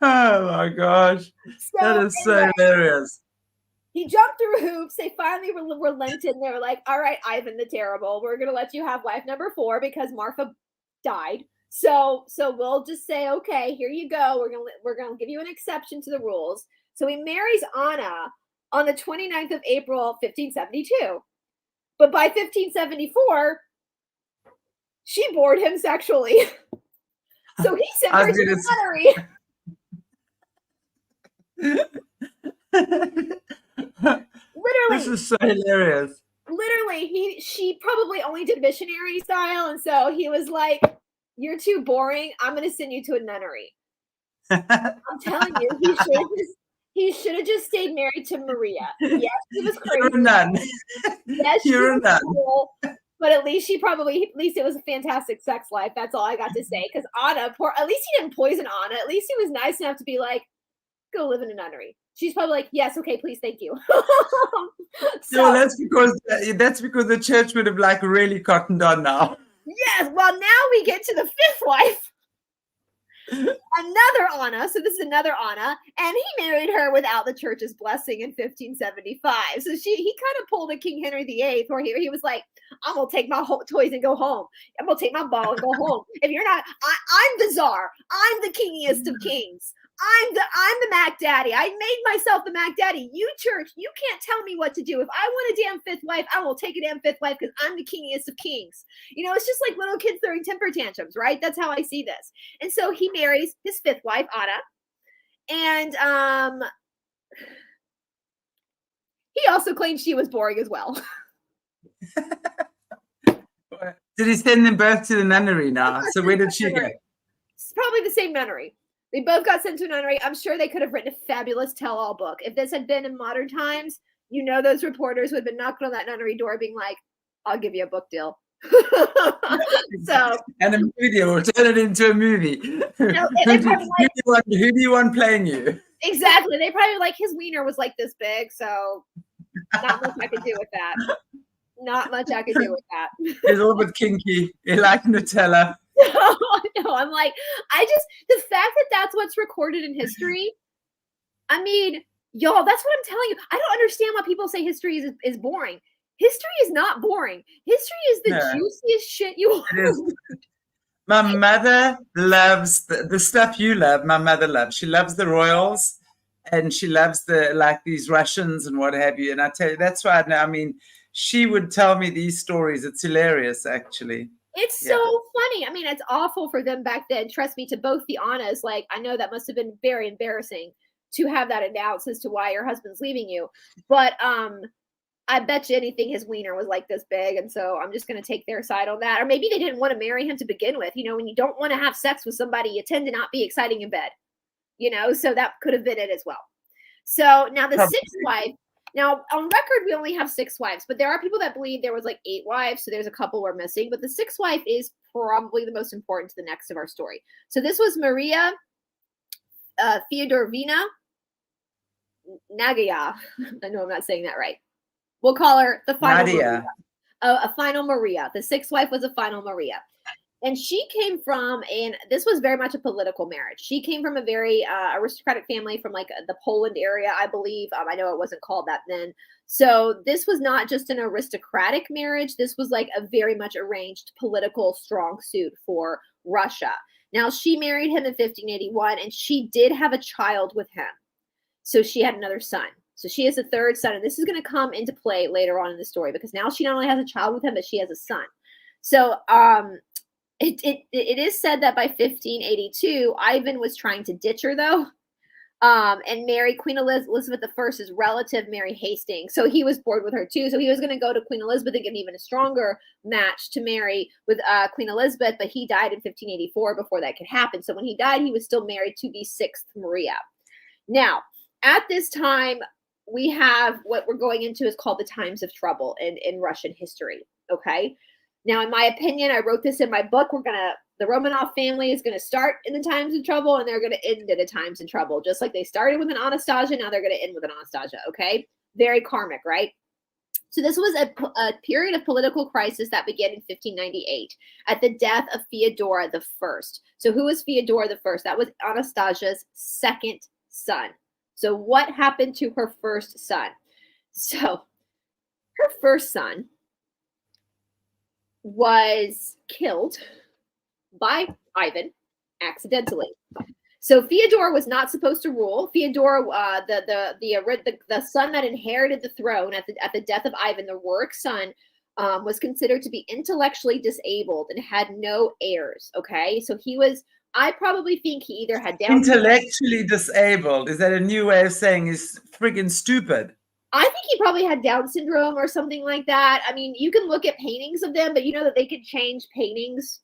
Oh my gosh. So that is so hilarious. He jumped through hoops. They finally relented. And they were like, all right, Ivan the Terrible, we're going to let you have wife number 4 because Martha died. So we'll just say, okay, here you go. We're going to give you an exception to the rules. So he marries Anna on the 29th of April, 1572. But by 1574, she bored him sexually. So he sent her to the nunnery. Literally. This is so hilarious. Literally, she probably only did missionary style. And so he was like, you're too boring. I'm going to send you to a nunnery. I'm telling you, he should have just stayed married to Maria. Yes, he was crazy. You're a nun. Yes, you're a nun. Cool, but at least it was a fantastic sex life. That's all I got to say. Because Anna, at least he didn't poison Anna. At least he was nice enough to be like, go live in a nunnery. She's probably like, yes, okay, please, thank you. So that's because the church would have like really cottoned on now. Yes, well, now we get to the 5th wife. Another Anna, so this is another Anna, and he married her without the church's blessing in 1575. So he kind of pulled a King Henry VIII, where he was like, I'm gonna take my toys and go home. I'm gonna take my ball and go home. If you're not, I'm the czar. I'm the kingiest of kings. I'm the Mac Daddy. I made myself the Mac Daddy. You church, you can't tell me what to do. If I want a damn 5th wife, I will take a damn 5th wife because I'm the kingiest of kings. It's just like little kids throwing temper tantrums, right? That's how I see this. And so he marries his 5th wife, Anna. And he also claimed she was boring as well. Did he send them both to the nunnery now? So where did she go? It's probably the same nunnery. They both got sent to a nunnery. I'm sure they could have written a fabulous tell-all book. If this had been in modern times, those reporters would have been knocking on that nunnery door being like, I'll give you a book deal. And a movie deal, or turn it into a movie. Who do you want playing you? Exactly. They probably like, his wiener was like this big, so not much I could do with that. Not much I could do with that. He's a little bit kinky. He likes Nutella. No, I'm like, the fact that that's what's recorded in history, I mean, y'all, that's what I'm telling you. I don't understand why people say history is boring. History is not boring. History is the juiciest shit you want. My mother loves the stuff you love. My mother loves. She loves the royals, and she loves these Russians and what have you. And I tell you, that's why she would tell me these stories. It's hilarious, actually. It's so funny. I mean, it's awful for them back then. Trust me, to both the Annas, like, I know that must have been very embarrassing to have that announced as to why your husband's leaving you. But I bet you anything his wiener was like this big. And so I'm just going to take their side on that. Or maybe they didn't want to marry him to begin with. When you don't want to have sex with somebody, you tend to not be exciting in bed. So that could have been it as well. So now the 6th wife. Now, on record, we only have 6 wives, but there are people that believe there was like 8 wives, so there's a couple we're missing. But the 6th wife is probably the most important to the next of our story. So this was Maria Feodorovna Gaia. I know I'm not saying that right. We'll call her the final Maria. A final Maria. The 6th wife was a final Maria. And she came from, and this was very much a political marriage. She came from a very aristocratic family from like the Poland area, I believe. I know it wasn't called that then. So this was not just an aristocratic marriage. This was like a very much arranged political strong suit for Russia. Now, she married him in 1581, and she did have a child with him. So she had another son. So she has a 3rd son, and this is going to come into play later on in the story because now she not only has a child with him, but she has a son. So, It is said that by 1582, Ivan was trying to ditch her, though, and marry Queen Elizabeth I's relative, Mary Hastings. So he was bored with her, too. So he was going to go to Queen Elizabeth and get an even stronger match to marry with Queen Elizabeth, but he died in 1584 before that could happen. So when he died, he was still married to the 6th Maria. Now, at this time, we have what we're going into is called the times of trouble in Russian history. Okay. Now, in my opinion, I wrote this in my book. The Romanov family is going to start in the times of trouble and they're going to end in the times of trouble. Just like they started with an Anastasia, now they're going to end with an Anastasia. Okay. Very karmic, right? So this was a period of political crisis that began in 1598 at the death of Fyodor I. So who was Fyodor I? That was Anastasia's second son. So what happened to her first son? So her first son was killed by Ivan accidentally. So Fyodor was not supposed to rule. Fyodor, the son that inherited the throne at the death of Ivan, the Rurik son, was considered to be intellectually disabled and had no heirs. Okay, so he was. I probably think he either had Down intellectually disabled. Is that a new way of saying he's friggin' stupid? I think he probably had Down syndrome or something like that. I mean, you can look at paintings of them, but you know that they could change paintings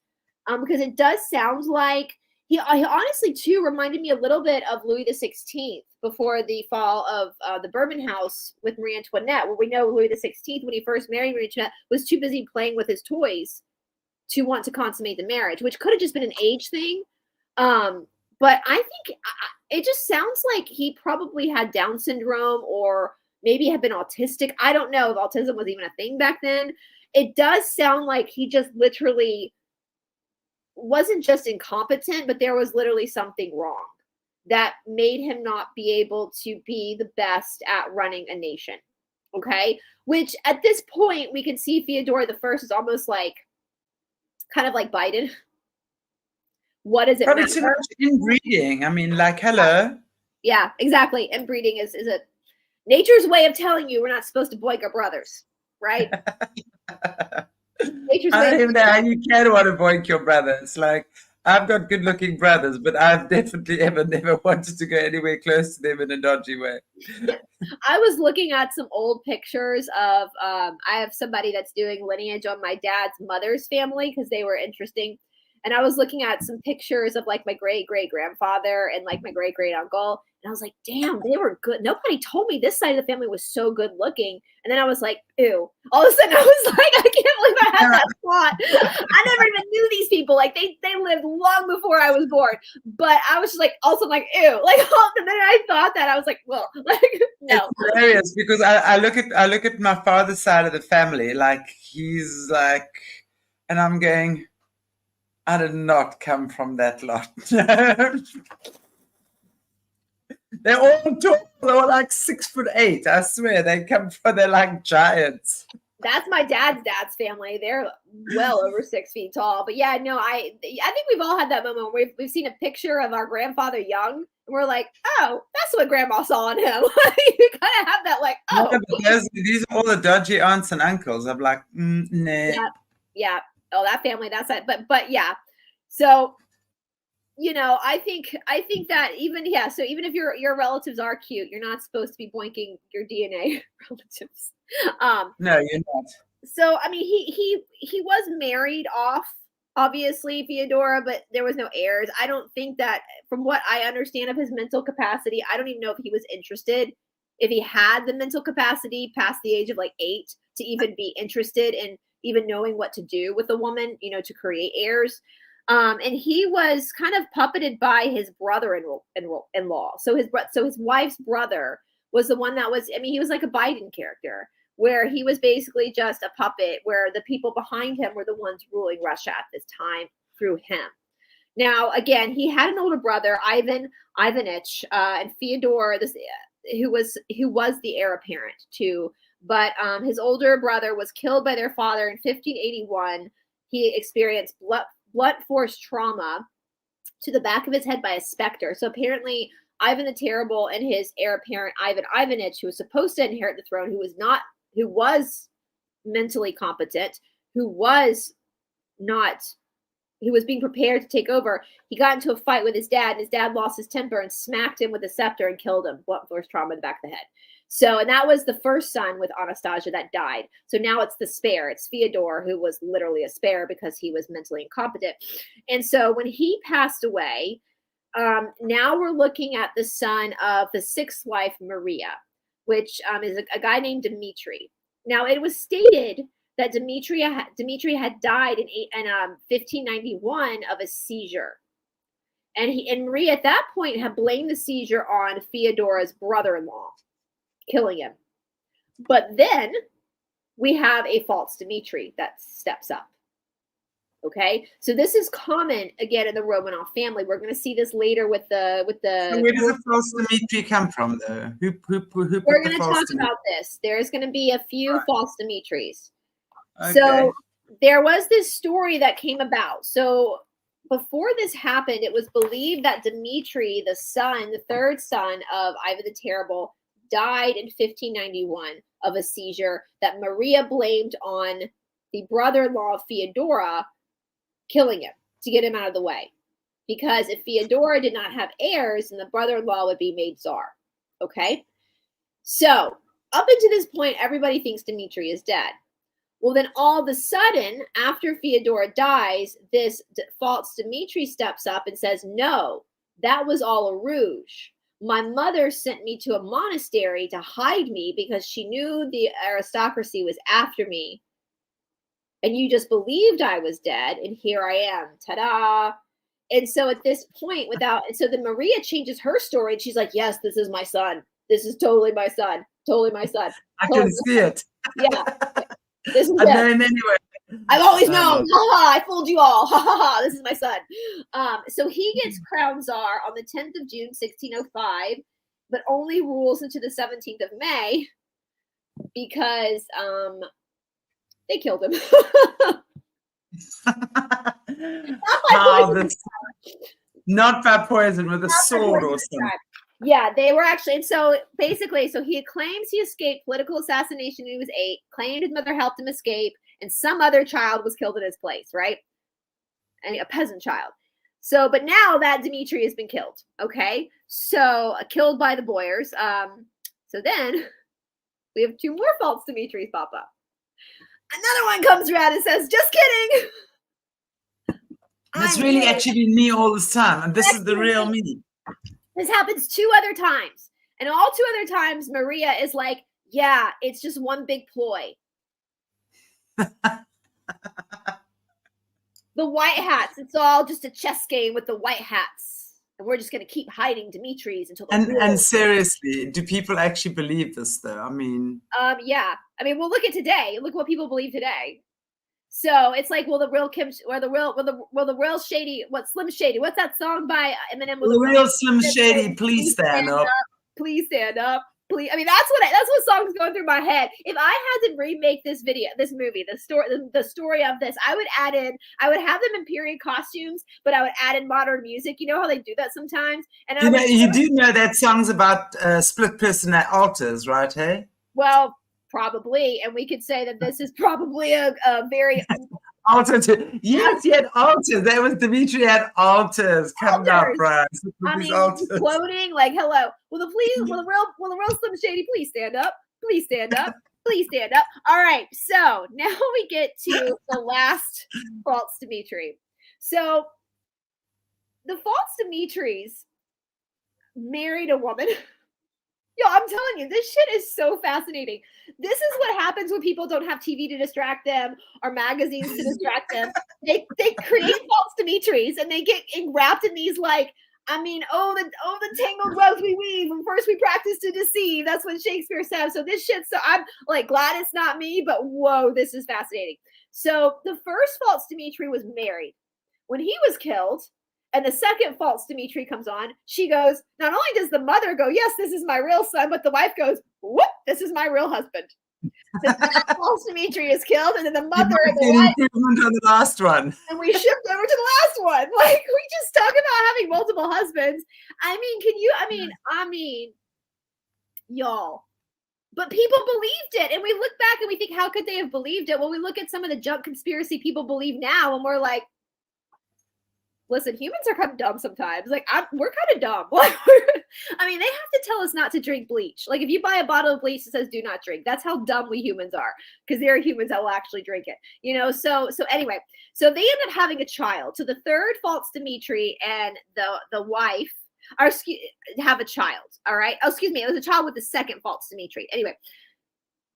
because it does sound like he honestly too reminded me a little bit of Louis XVI before the fall of the Bourbon House with Marie Antoinette, where we know Louis XVI, when he first married Marie Antoinette, was too busy playing with his toys to want to consummate the marriage, which could have just been an age thing. But I think it just sounds like he probably had Down syndrome or maybe had been autistic. I don't know if autism was even a thing back then. It does sound like he just literally wasn't just incompetent, but there was literally something wrong that made him not be able to be the best at running a nation. Okay. Which at this point we can see Fyodor I is almost like kind of like Biden. What does it Probably matter? too much inbreeding. I mean, like, hello. Yeah, exactly. Inbreeding is a nature's way of telling you we're not supposed to boink our brothers, right? Nature's I way don't of even know how you can want to boink your brothers. Like, I've got good-looking brothers, but I've definitely never wanted to go anywhere close to them in a dodgy way. I was looking at some old pictures of I have somebody that's doing lineage on my dad's mother's family because they were interesting. And I was looking at some pictures of like my great-great-grandfather and like my great-great-uncle. And I was like, damn, they were good. Nobody told me this side of the family was so good looking. And then I was like, ew. All of a sudden I was like, I can't believe I had that thought. I never even knew these people. Like they lived long before I was born. But I was just like, also like, ew. Like, and then I thought that I was like, well, like, no. It's hilarious because I look at my father's side of the family, like he's like, and I'm going, I did not come from that lot. They're all tall. They're all like 6'8". I swear they're like giants. That's my dad's family. They're well over 6 feet tall. But yeah, no, I think we've all had that moment where we've seen a picture of our grandfather young, and we're like, oh, that's what grandma saw in him. You kind of have that like, oh. No, these are all the dodgy aunts and uncles. I'm like, nah. Yeah. Oh, that family, that's it. But yeah. So, you know, I think that even if your relatives are cute, you're not supposed to be boinking your DNA relatives. No, you're not. So I mean, he was married off, obviously, Fyodora, but there was no heirs. I don't think that, from what I understand of his mental capacity, I don't even know if he was interested, if he had the mental capacity past the age of like 8 to even be interested in even knowing what to do with a woman, you know, to create heirs. And he was kind of puppeted by his brother-in-law. So his wife's brother was the one that was, I mean, he was like a Biden character, where he was basically just a puppet, where the people behind him were the ones ruling Russia at this time through him. Now, again, he had an older brother, Ivanich, and Fyodor, who was the heir apparent too. But his older brother was killed by their father in 1581. He experienced blunt force trauma to the back of his head by a specter. So apparently Ivan the Terrible and his heir apparent Ivan Ivanich, who was supposed to inherit the throne, who was mentally competent, who was being prepared to take over, he got into a fight with his dad, and his dad lost his temper and smacked him with a scepter and killed him. Blunt force trauma in the back of the head. So, and that was the first son with Anastasia that died. So now it's the spare. It's Fyodor, who was literally a spare because he was mentally incompetent. And so when he passed away, now we're looking at the son of the sixth wife, Maria. which is a guy named Dimitri. Now, it was stated that Dimitri had died in 1591 of a seizure. And Marie at that point had blamed the seizure on Feodora's brother-in-law killing him. But then we have a false Dimitri that steps up. Okay, so this is common again in the Romanov family. We're going to see this later with the. So where does the false Dimitri come from, though? Who we're going to talk about this. There's going to be a few false Dimitris. Okay. So there was this story that came about. So before this happened, it was believed that Dimitri, the third son of Ivan the Terrible, died in 1591 of a seizure that Maria blamed on the brother-in-law of Feodora killing him to get him out of the way. Because if Feodora did not have heirs, then the brother-in-law would be made czar. Okay? So up until this point, everybody thinks Dimitri is dead. Well, then all of a sudden, after Feodora dies, this false Dimitri steps up and says, no, that was all a rouge. My mother sent me to a monastery to hide me because she knew the aristocracy was after me. And you just believed I was dead, and here I am. Ta-da! And so at this point, so then Maria changes her story, and she's like, yes, this is my son. This is totally my son. Totally my son. I can see it. Yeah. This is I've known anyway. I've always known. Ha ha! I fooled you all. Ha ha ha! This is my son. So he gets crowned czar on the 10th of June, 1605, but only rules into the 17th of May because they killed him. Not by poison, with a sword or something. Yeah, they were actually, and so basically, so he claims he escaped political assassination when he was 8, claimed his mother helped him escape, and some other child was killed in his place, right? And a peasant child. So, but now that Dimitri has been killed, okay? So, killed by the Boyars. So then, we have 2 more false Dimitris pop up. Another one comes around and says, just kidding! It's really actually me all this time, and this is the real me. This happens 2 other times. And all 2 other times, Maria is like, yeah, it's just one big ploy. The white hats, it's all just a chess game with the white hats. And we're just going to keep hiding Dimitri's until the And seriously, do people actually believe this, though? I mean... yeah. I mean, well, look at today. Look what people believe today. So it's like, will the real Shady, Slim Shady? What's that song by Eminem? Will the real Slim Shady please stand up? Please stand up. Please. I mean, that's what song's going through my head. If I had to remake this movie, the story of this, I would have them in period costumes, but I would add in modern music. You know how they do that sometimes? And you do know that song's about split personalities, right? Hey. Well. Probably, and we could say that this is probably a very altar. Yes, he had altars. That was Dimitri had altars coming up, Brice. I mean, quoting like, "Hello, will the real Slim Shady please stand up? Please stand up. Please stand up." All right, so now we get to the last false Dimitri. So the false Dimitris married a woman. Yo, I'm telling you, this shit is so fascinating. This is what happens when people don't have TV to distract them or magazines to distract them. They create false Dimitris and they get wrapped in these like, I mean, the tangled webs we weave, and first we practice to deceive. That's what Shakespeare says. So this shit, so I'm like glad it's not me, but whoa, this is fascinating. So the first false Dimitri was married. When he was killed, and the second false Dimitri comes on, she goes, not only does the mother go, yes, this is my real son, but the wife goes, whoop, this is my real husband. The false Dimitri is killed, and then the mother and the wife. On the last one. And we shift over to the last one. Like, we just talk about having multiple husbands. I mean, y'all. But people believed it. And we look back and we think, how could they have believed it? Well, we look at some of the junk conspiracy people believe now, and we're like, listen, humans are kind of dumb sometimes. Like, we're kind of dumb. I mean, they have to tell us not to drink bleach. Like, if you buy a bottle of bleach that says do not drink, that's how dumb we humans are, because there are humans that will actually drink it. You know, so anyway, so they end up having a child. So the third false Dimitri and the wife or have a child. All right. Oh, excuse me. It was a child with the second false Dimitri. Anyway,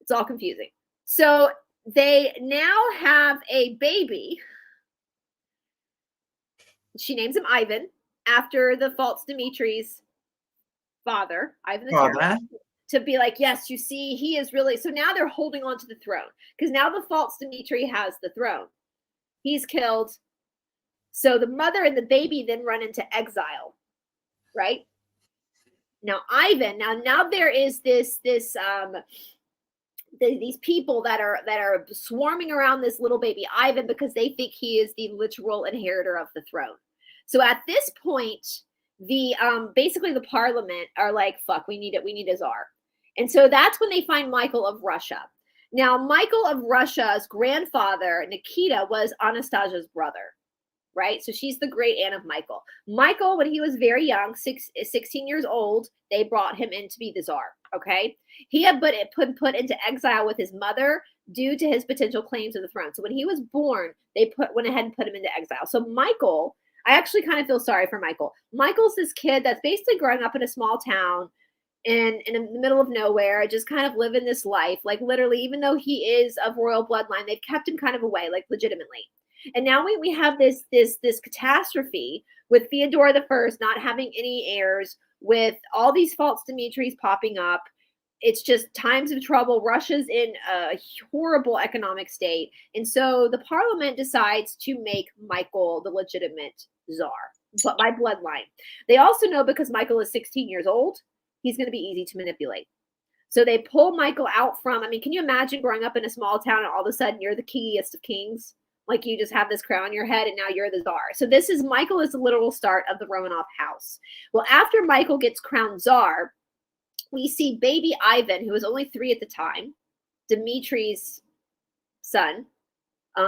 it's all confusing. So they now have a baby. She names him Ivan after the false Dimitri's father, Ivan the Terrible, to be like, yes, you see, he is really. So now they're holding on to the throne because now the false Dimitri has the throne. He's killed. So the mother and the baby then run into exile, right? Now Ivan, now there is these people that are swarming around this little baby Ivan because they think he is the literal inheritor of the throne. So at this point, the basically the parliament are like, fuck, we need it, we need a czar. And so that's when they find Michael of Russia. Now, Michael of Russia's grandfather, Nikita, was Anastasia's brother, right? So she's the great aunt of Michael. Michael, when he was very young, 16 years old, they brought him in to be the czar, okay? He had put into exile with his mother due to his potential claims to the throne. So when he was born, they went ahead and put him into exile. So Michael, I actually kind of feel sorry for Michael. Michael's this kid that's basically growing up in a small town in the middle of nowhere, just kind of living this life. Like literally, even though he is of royal bloodline, they've kept him kind of away, like legitimately. And now we have this catastrophe with Theodore I not having any heirs, with all these false Dimitris popping up. It's just times of trouble. Russia's in a horrible economic state. And so the parliament decides to make Michael the legitimate czar, but by bloodline. They also know because Michael is 16 years old, he's going to be easy to manipulate. So they pull Michael out from, I mean, can you imagine growing up in a small town and all of a sudden you're the kingiest of kings? Like you just have this crown on your head and now you're the czar. So Michael is the literal start of the Romanov house. Well, after Michael gets crowned czar, we see baby Ivan, who was only 3 at the time, Dimitri's son,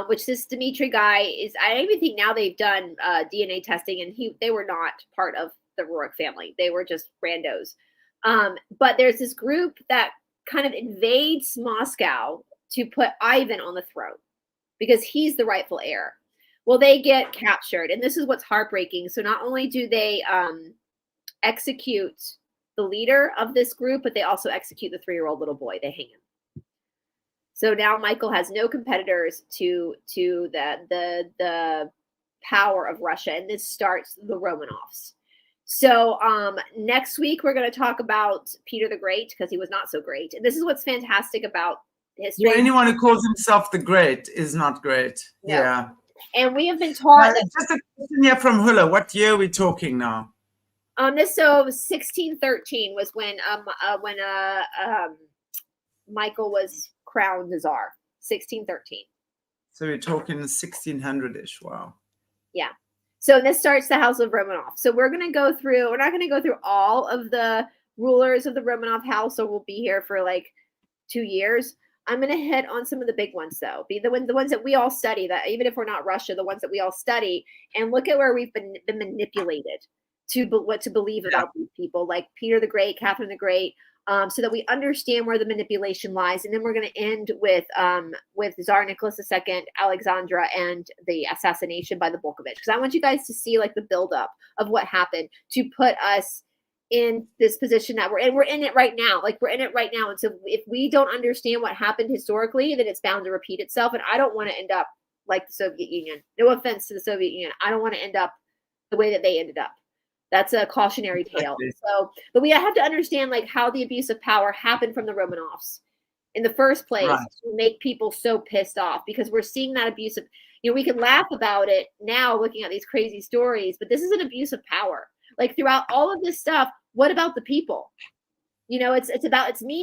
which this Dimitri guy is, I don't even think now they've done DNA testing, and they were not part of the Rurik family. They were just randos. But there's this group that kind of invades Moscow to put Ivan on the throne because he's the rightful heir. Well, they get captured, and this is what's heartbreaking. So not only do they execute the leader of this group, but they also execute the 3-year-old little boy. They hang him. So now Michael has no competitors to the power of Russia, and this starts the Romanovs. So next week we're going to talk about Peter the Great because he was not so great. And this is what's fantastic about history. Well, anyone who calls himself the Great is not great. No. Yeah. And we have been taught. Just a question here from Hula. What year are we talking now? So 1613 was when Michael was crowned czar. 1613. So we're talking 1600-ish. Wow. Yeah. So this starts the House of Romanov. So we're not going to go through all of the rulers of the Romanov house, so we'll be here for like 2 years. I'm going to hit on some of the big ones, though. Be the ones that we all study, that even if we're not Russia, the ones that we all study, and look at where we've been manipulated to what to believe about these people, like Peter the Great, Catherine the Great, so that we understand where the manipulation lies. And then we're going to end with Tsar Nicholas II, Alexandra, and the assassination by the Bolshevik. Because I want you guys to see like the buildup of what happened to put us in this position that we're in. We're in it right now. Like we're in it right now. And so if we don't understand what happened historically, then it's bound to repeat itself. And I don't want to end up like the Soviet Union. No offense to the Soviet Union. I don't want to end up the way that they ended up. That's a cautionary tale. So, but we have to understand like how the abuse of power happened from the Romanovs in the first place to make people so pissed off, because we're seeing that abuse of, we can laugh about it now looking at these crazy stories, but this is an abuse of power. Like throughout all of this stuff, what about the people? It's me.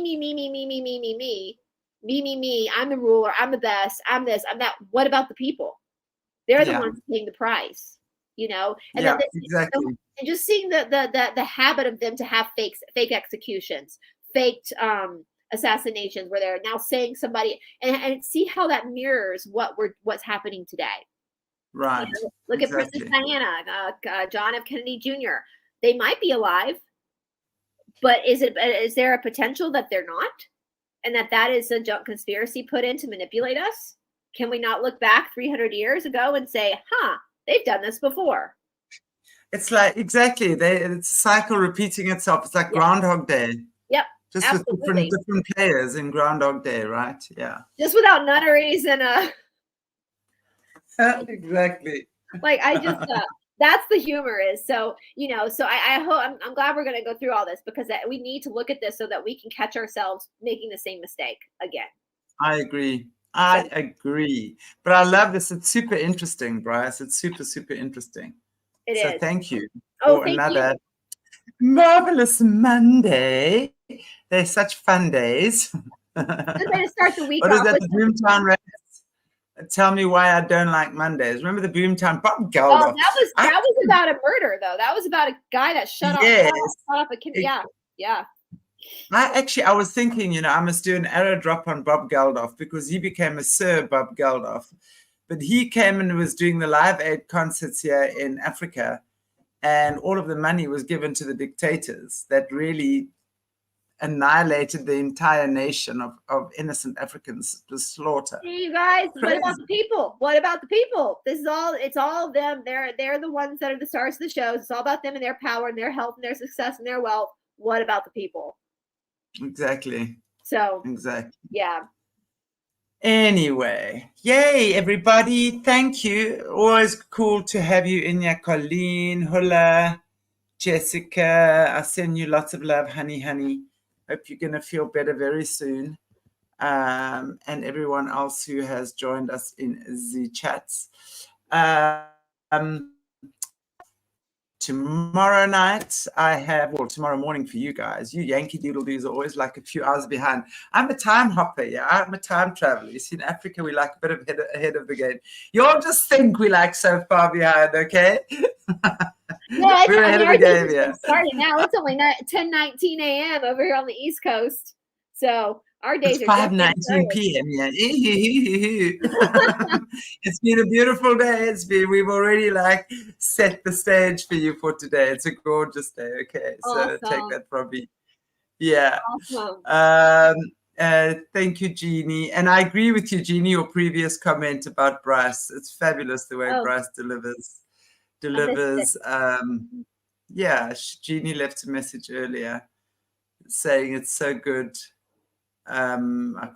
I'm the ruler. I'm the best. I'm this. I'm that. What about the people? They're the ones paying the price. And then exactly. And just seeing the habit of them to have fake executions, faked assassinations, where they're now saying somebody, and see how that mirrors what's happening today. Right. Look at Princess Diana, John F. Kennedy Jr. They might be alive, but is there a potential that they're not, and that is a conspiracy put in to manipulate us? Can we not look back 300 years ago and say, they've done this before? It's like, exactly, it's a cycle repeating itself. It's like Groundhog Day. Yep. Just Absolutely. with different players in Groundhog Day, right? Yeah. Just without nunneries and exactly. like I just that's the humor is. So, you know, so I hope I'm glad we're going to go through all this because we need to look at this so that we can catch ourselves making the same mistake again. I agree. I agree. But I love this. It's super interesting, Brice. It's super, super interesting. It is. So thank you for another marvelous Monday. They're such fun days. Good way to start the week. What is that? The Boomtown Rats? Tell me why I don't like Mondays. Remember the Boomtown Bob Geldof? Oh, that was about a murder, though. That was about a guy that shut off a kid. Yeah. I was thinking, you know, I must do an arrow drop on Bob Geldof because he became a Sir Bob Geldof. But he came and was doing the Live Aid concerts here in Africa, and all of the money was given to the dictators that really annihilated the entire nation of innocent Africans to slaughter. Hey, you guys, what about the people? What about the people? It's all them. They're the ones that are the stars of the shows. It's all about them and their power and their health and their success and their wealth. What about the people? Exactly. So exactly. Yeah. Anyway, yay, everybody. Thank you. Always cool to have you in here, Colleen, Hula, Jessica. I send you lots of love, honey. Hope you're going to feel better very soon. And everyone else who has joined us in the chats. Tomorrow night, tomorrow morning for you guys. You Yankee Doodle Doos are always like a few hours behind. I'm a time hopper, yeah. I'm a time traveler. You see, in Africa, we like a bit of ahead of the game. You all just think we like so far behind, okay? Yeah, we're ahead of the game, yeah. Starting now. It's only 10:19 a.m. over here on the East Coast. So our days it's are 5:19 p.m. Yeah. It's been a beautiful day. We've already like set the stage for you for today. It's a gorgeous day. Okay, awesome. So take that from me. Yeah. Awesome. Thank you, Jeannie. And I agree with you, Jeannie, your previous comment about Brice. It's fabulous the way Brice delivers. Yeah, Jeannie left a message earlier saying it's so good. I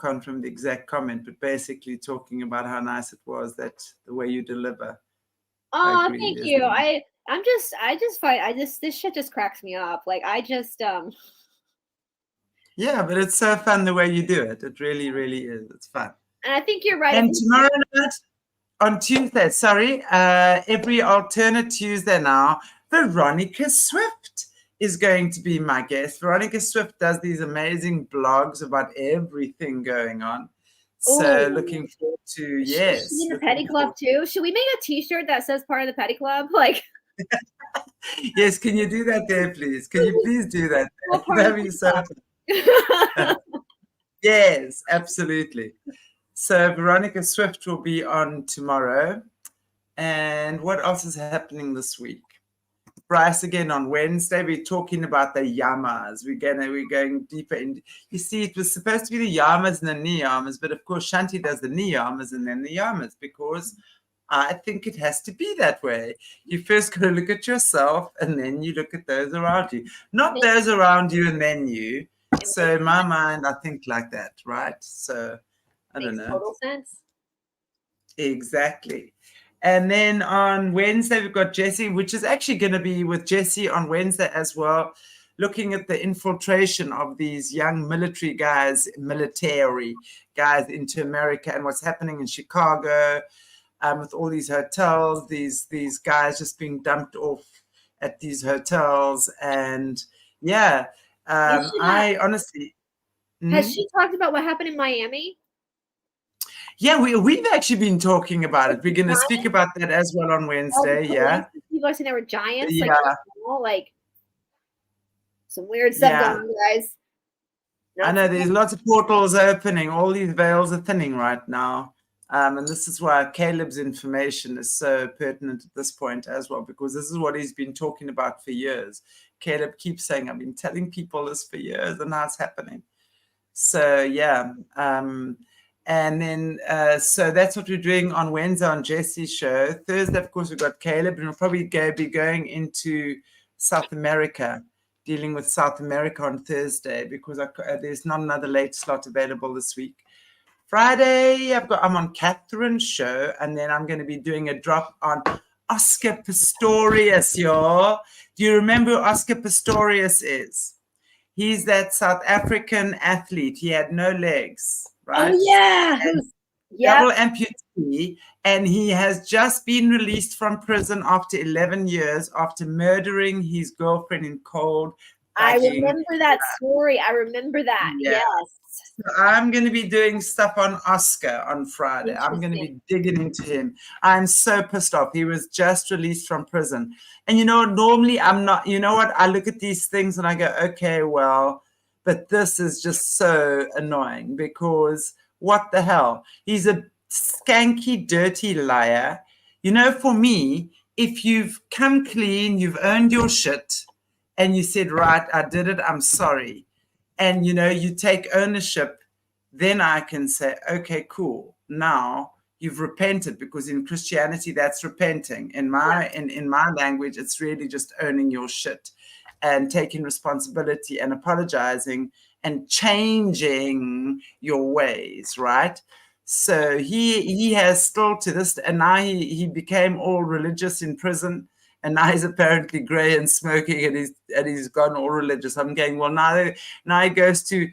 can't remember the exact comment, but basically talking about how nice it was that the way you deliver. Oh, thank you. This shit just cracks me up. Like Yeah, but it's so fun the way you do it. It really, really is. It's fun. And I think you're right. And tomorrow night on Tuesday, every alternate Tuesday now, Veronica Swift is going to be my guest. Veronica Swift does these amazing blogs about everything going on. So looking forward to, yes. She's in the Petty Club too. Should we make a t-shirt that says part of the Petty Club? Like yes, can you do that there, please? Can you please do that? That'd be so fun. Yes, absolutely. So Veronica Swift will be on tomorrow. And what else is happening this week? Brice again on Wednesday. We're talking about the yamas. We're going deeper in. You see, it was supposed to be the yamas and the niyamas, but of course Shanti does the niyamas and then the yamas because I think it has to be that way. You first got to look at yourself and then you look at those around you, not those around you and then you. So in my mind, I think like that, right? So I don't know. Total sense. Exactly. And then on Wednesday, we've got Jessie, which is actually going to be with Jessie on Wednesday as well, looking at the infiltration of these young military guys into America and what's happening in Chicago with all these hotels, these guys just being dumped off at these hotels. And yeah, I honestly... Has she talked about what happened in Miami? Yeah, we've actually been talking about it. We're going to speak about that as well on Wednesday. Yeah. People are saying they were giants. Yeah. Like some weird stuff going on, guys. I know there's lots of portals opening. All these veils are thinning right now. And this is why Caleb's information is so pertinent at this point as well, because this is what he's been talking about for years. Caleb keeps saying, I've been telling people this for years and now it's happening. So, yeah. And then, so that's what we're doing on Wednesday on Jesse's show. Thursday, of course, we've got Caleb, and we'll probably be going into South America, dealing with South America on Thursday, because there's not another late slot available this week. Friday, I'm on Catherine's show, and then I'm going to be doing a drop on Oscar Pistorius, y'all. Do you remember who Oscar Pistorius is? He's that South African athlete. He had no legs, right? Oh, yeah. Double amputee, and he has just been released from prison after 11 years after murdering his girlfriend in cold. I remember that story. I remember that. Yeah. Yes. So I'm going to be doing stuff on Oscar on Friday. I'm going to be digging into him. I'm so pissed off. He was just released from prison. And you know, normally I'm not, you know what? I look at these things and I go, okay, well, but this is just so annoying because what the hell? He's a skanky, dirty liar. You know, for me, if you've come clean, you've earned your shit, and you said, right, I did it, I'm sorry. And, you know, you take ownership, then I can say, okay, cool. Now you've repented, because in Christianity, that's repenting. In my language, it's really just owning your shit and taking responsibility and apologizing and changing your ways, right? So he has still to this, and now he became all religious in prison. And now he's apparently grey and smoking, and he's gone all religious. I'm going, well, now he goes to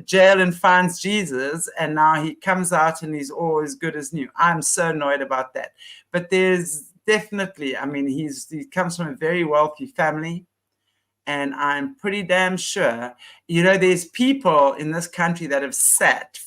jail and finds Jesus, and now he comes out and he's all as good as new. I'm so annoyed about that. But there's definitely, I mean, he comes from a very wealthy family, and I'm pretty damn sure, you know, there's people in this country that have sat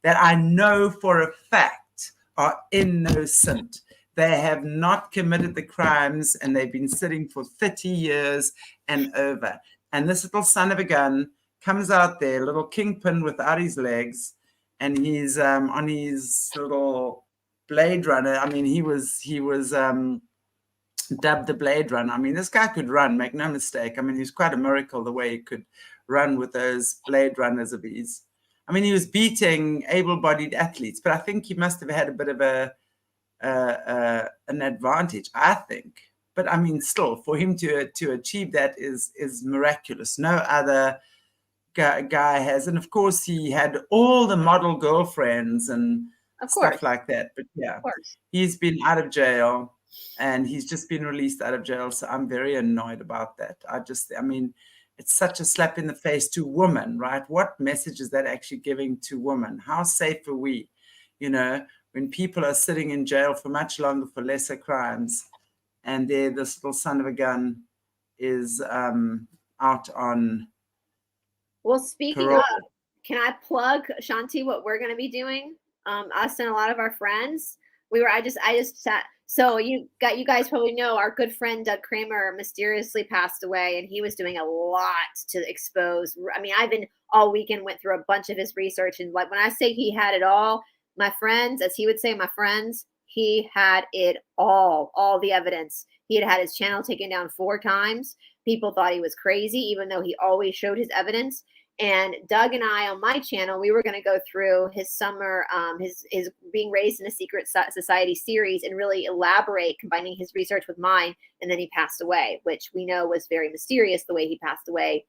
that I know for a fact are innocent. They have not committed the crimes, and they've been sitting for 30 years and over. And this little son of a gun comes out there, little kingpin without his legs, and he's on his little Blade Runner. I mean, he was dubbed the Blade Runner. I mean, this guy could run, make no mistake. I mean, he's quite a miracle the way he could run with those Blade Runners of his. I mean, he was beating able-bodied athletes, but I think he must have had a bit of an advantage, I think. But I mean, still, for him to achieve that is miraculous. No other guy has. And of course, he had all the model girlfriends and stuff like that. But yeah, he's been out of jail, and he's just been released out of jail. So I'm very annoyed about that. I mean, it's such a slap in the face to women, right? What message is that actually giving to women? How safe are we? You know, when people are sitting in jail for much longer for lesser crimes, and this little son of a gun is out on. Well, speaking of, can I plug, Shanti, what we're going to be doing? Us and a lot of our friends. I just sat. So you guys probably know our good friend Doug Kramer mysteriously passed away, and he was doing a lot to expose. I mean, I've been all weekend went through a bunch of his research, and like when I say he had it all, my friends, as he would say, my friends, he had it all the evidence. He had his channel taken down 4 times. People thought he was crazy, even though he always showed his evidence. And Doug and I on my channel, we were going to go through his summer, his Being Raised in a Secret Society series and really elaborate, combining his research with mine. And then he passed away, which we know was very mysterious the way he passed away.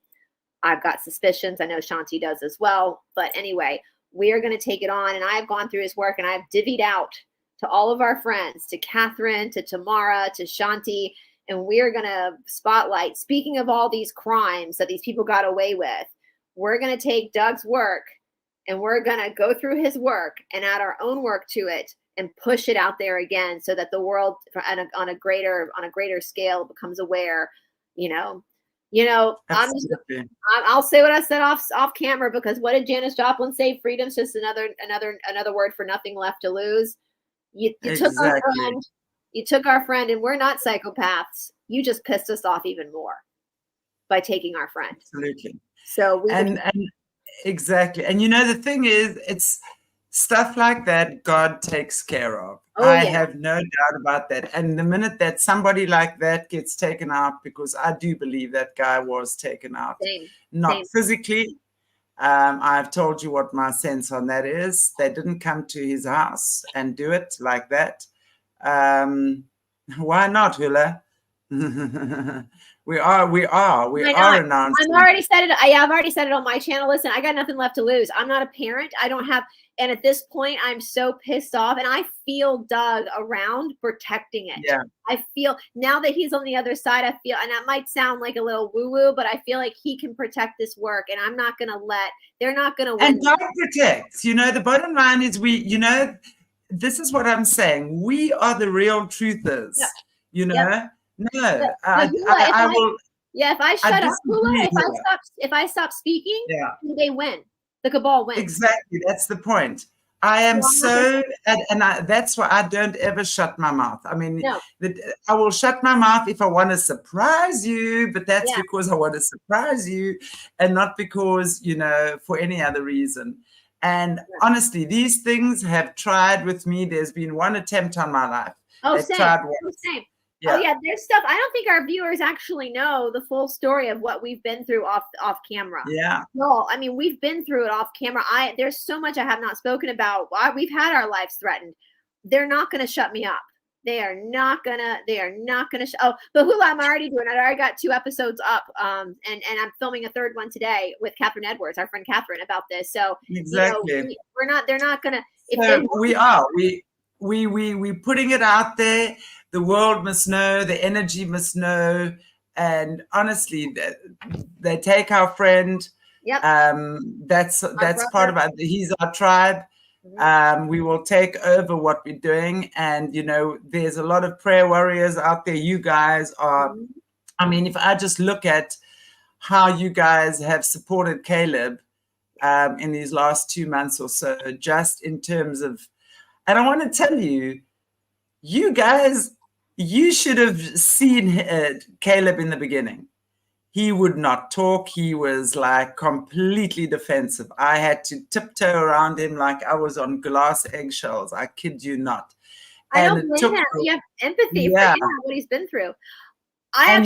I've got suspicions. I know Shanti does as well. But anyway, we are going to take it on. And I have gone through his work, and I've divvied out to all of our friends, to Catherine, to Tamara, to Shanti. And we are going to spotlight, speaking of all these crimes that these people got away with, we're going to take Doug's work and we're going to go through his work and add our own work to it and push it out there again, so that the world on a greater scale becomes aware. I'll say what I said off camera, because what did Janis Joplin say? Freedom's just another word for nothing left to lose. You took our friend. You took our friend, and we're not psychopaths. You just pissed us off even more by taking our friend. Absolutely. So exactly. And the thing is, it's stuff like that God takes care of. I have no doubt about that. And the minute that somebody like that gets taken out, because I do believe that guy was taken out, not physically, I've told you what my sense on that is. They didn't come to his house and do it like that. Why not, Hula? we are announcing. I've already said it. I've already said it on my channel. Listen, I got nothing left to lose. I'm not a parent. I don't have, and at this point, I'm so pissed off, and I feel Doug around protecting it. Yeah. I feel now that he's on the other side, I feel, and that might sound like a little woo-woo, but I feel like he can protect this work, and I'm not gonna they're not gonna win. And Doug protects. You know, the bottom line is this is what I'm saying. We are the real truthers. Yep. You know. Yep. No, I will. Yeah, if I shut up, if I stop speaking, they win. The cabal wins. Exactly, that's the point. I am that's why I don't ever shut my mouth. I mean, I will shut my mouth if I want to surprise you, but that's because I want to surprise you, and not because for any other reason. And honestly, these things have tried with me. There's been one attempt on my life. Oh, same. Yeah. Oh yeah, there's stuff. I don't think our viewers actually know the full story of what we've been through off camera. Yeah. No, I mean, we've been through it off camera. There's so much I have not spoken about. We've had our lives threatened. They're not going to shut me up. They are not gonna. Oh, but Hula, I'm already doing it. I already got 2 episodes up. And I'm filming a 3rd one today with Catherine Edwards, our friend Catherine, about this. So exactly, they're not gonna. We're putting it out there. The world must know, the energy must know. And honestly, they take our friend. Yep. That's part of it. He's our tribe. We will take over what we're doing. And, there's a lot of prayer warriors out there. You guys are, I mean, if I just look at how you guys have supported Caleb in these last 2 months or so, just in terms of, and I want to tell you, you guys, you should have seen Caleb in the beginning. He would not talk. He was like completely defensive. I had to tiptoe around him like I was on glass eggshells. I kid you not. I don't blame him. You have empathy for him, what he's been through. I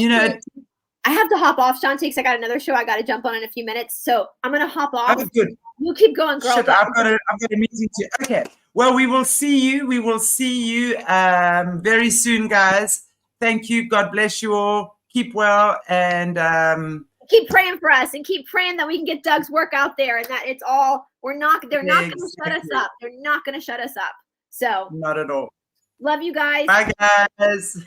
have to hop off, Chantelle, because I got another show I got to jump on in a few minutes. So I'm going to hop off. Oh, good. You keep going, girl. Shit, I've got a meeting too. Okay. Well, we will see you. We will see you very soon, guys. Thank you. God bless you all. Keep well, and keep praying for us, and keep praying that we can get Doug's work out there, and that it's all. They're not going to shut us up. They're not going to shut us up. So not at all. Love you guys. Bye, guys.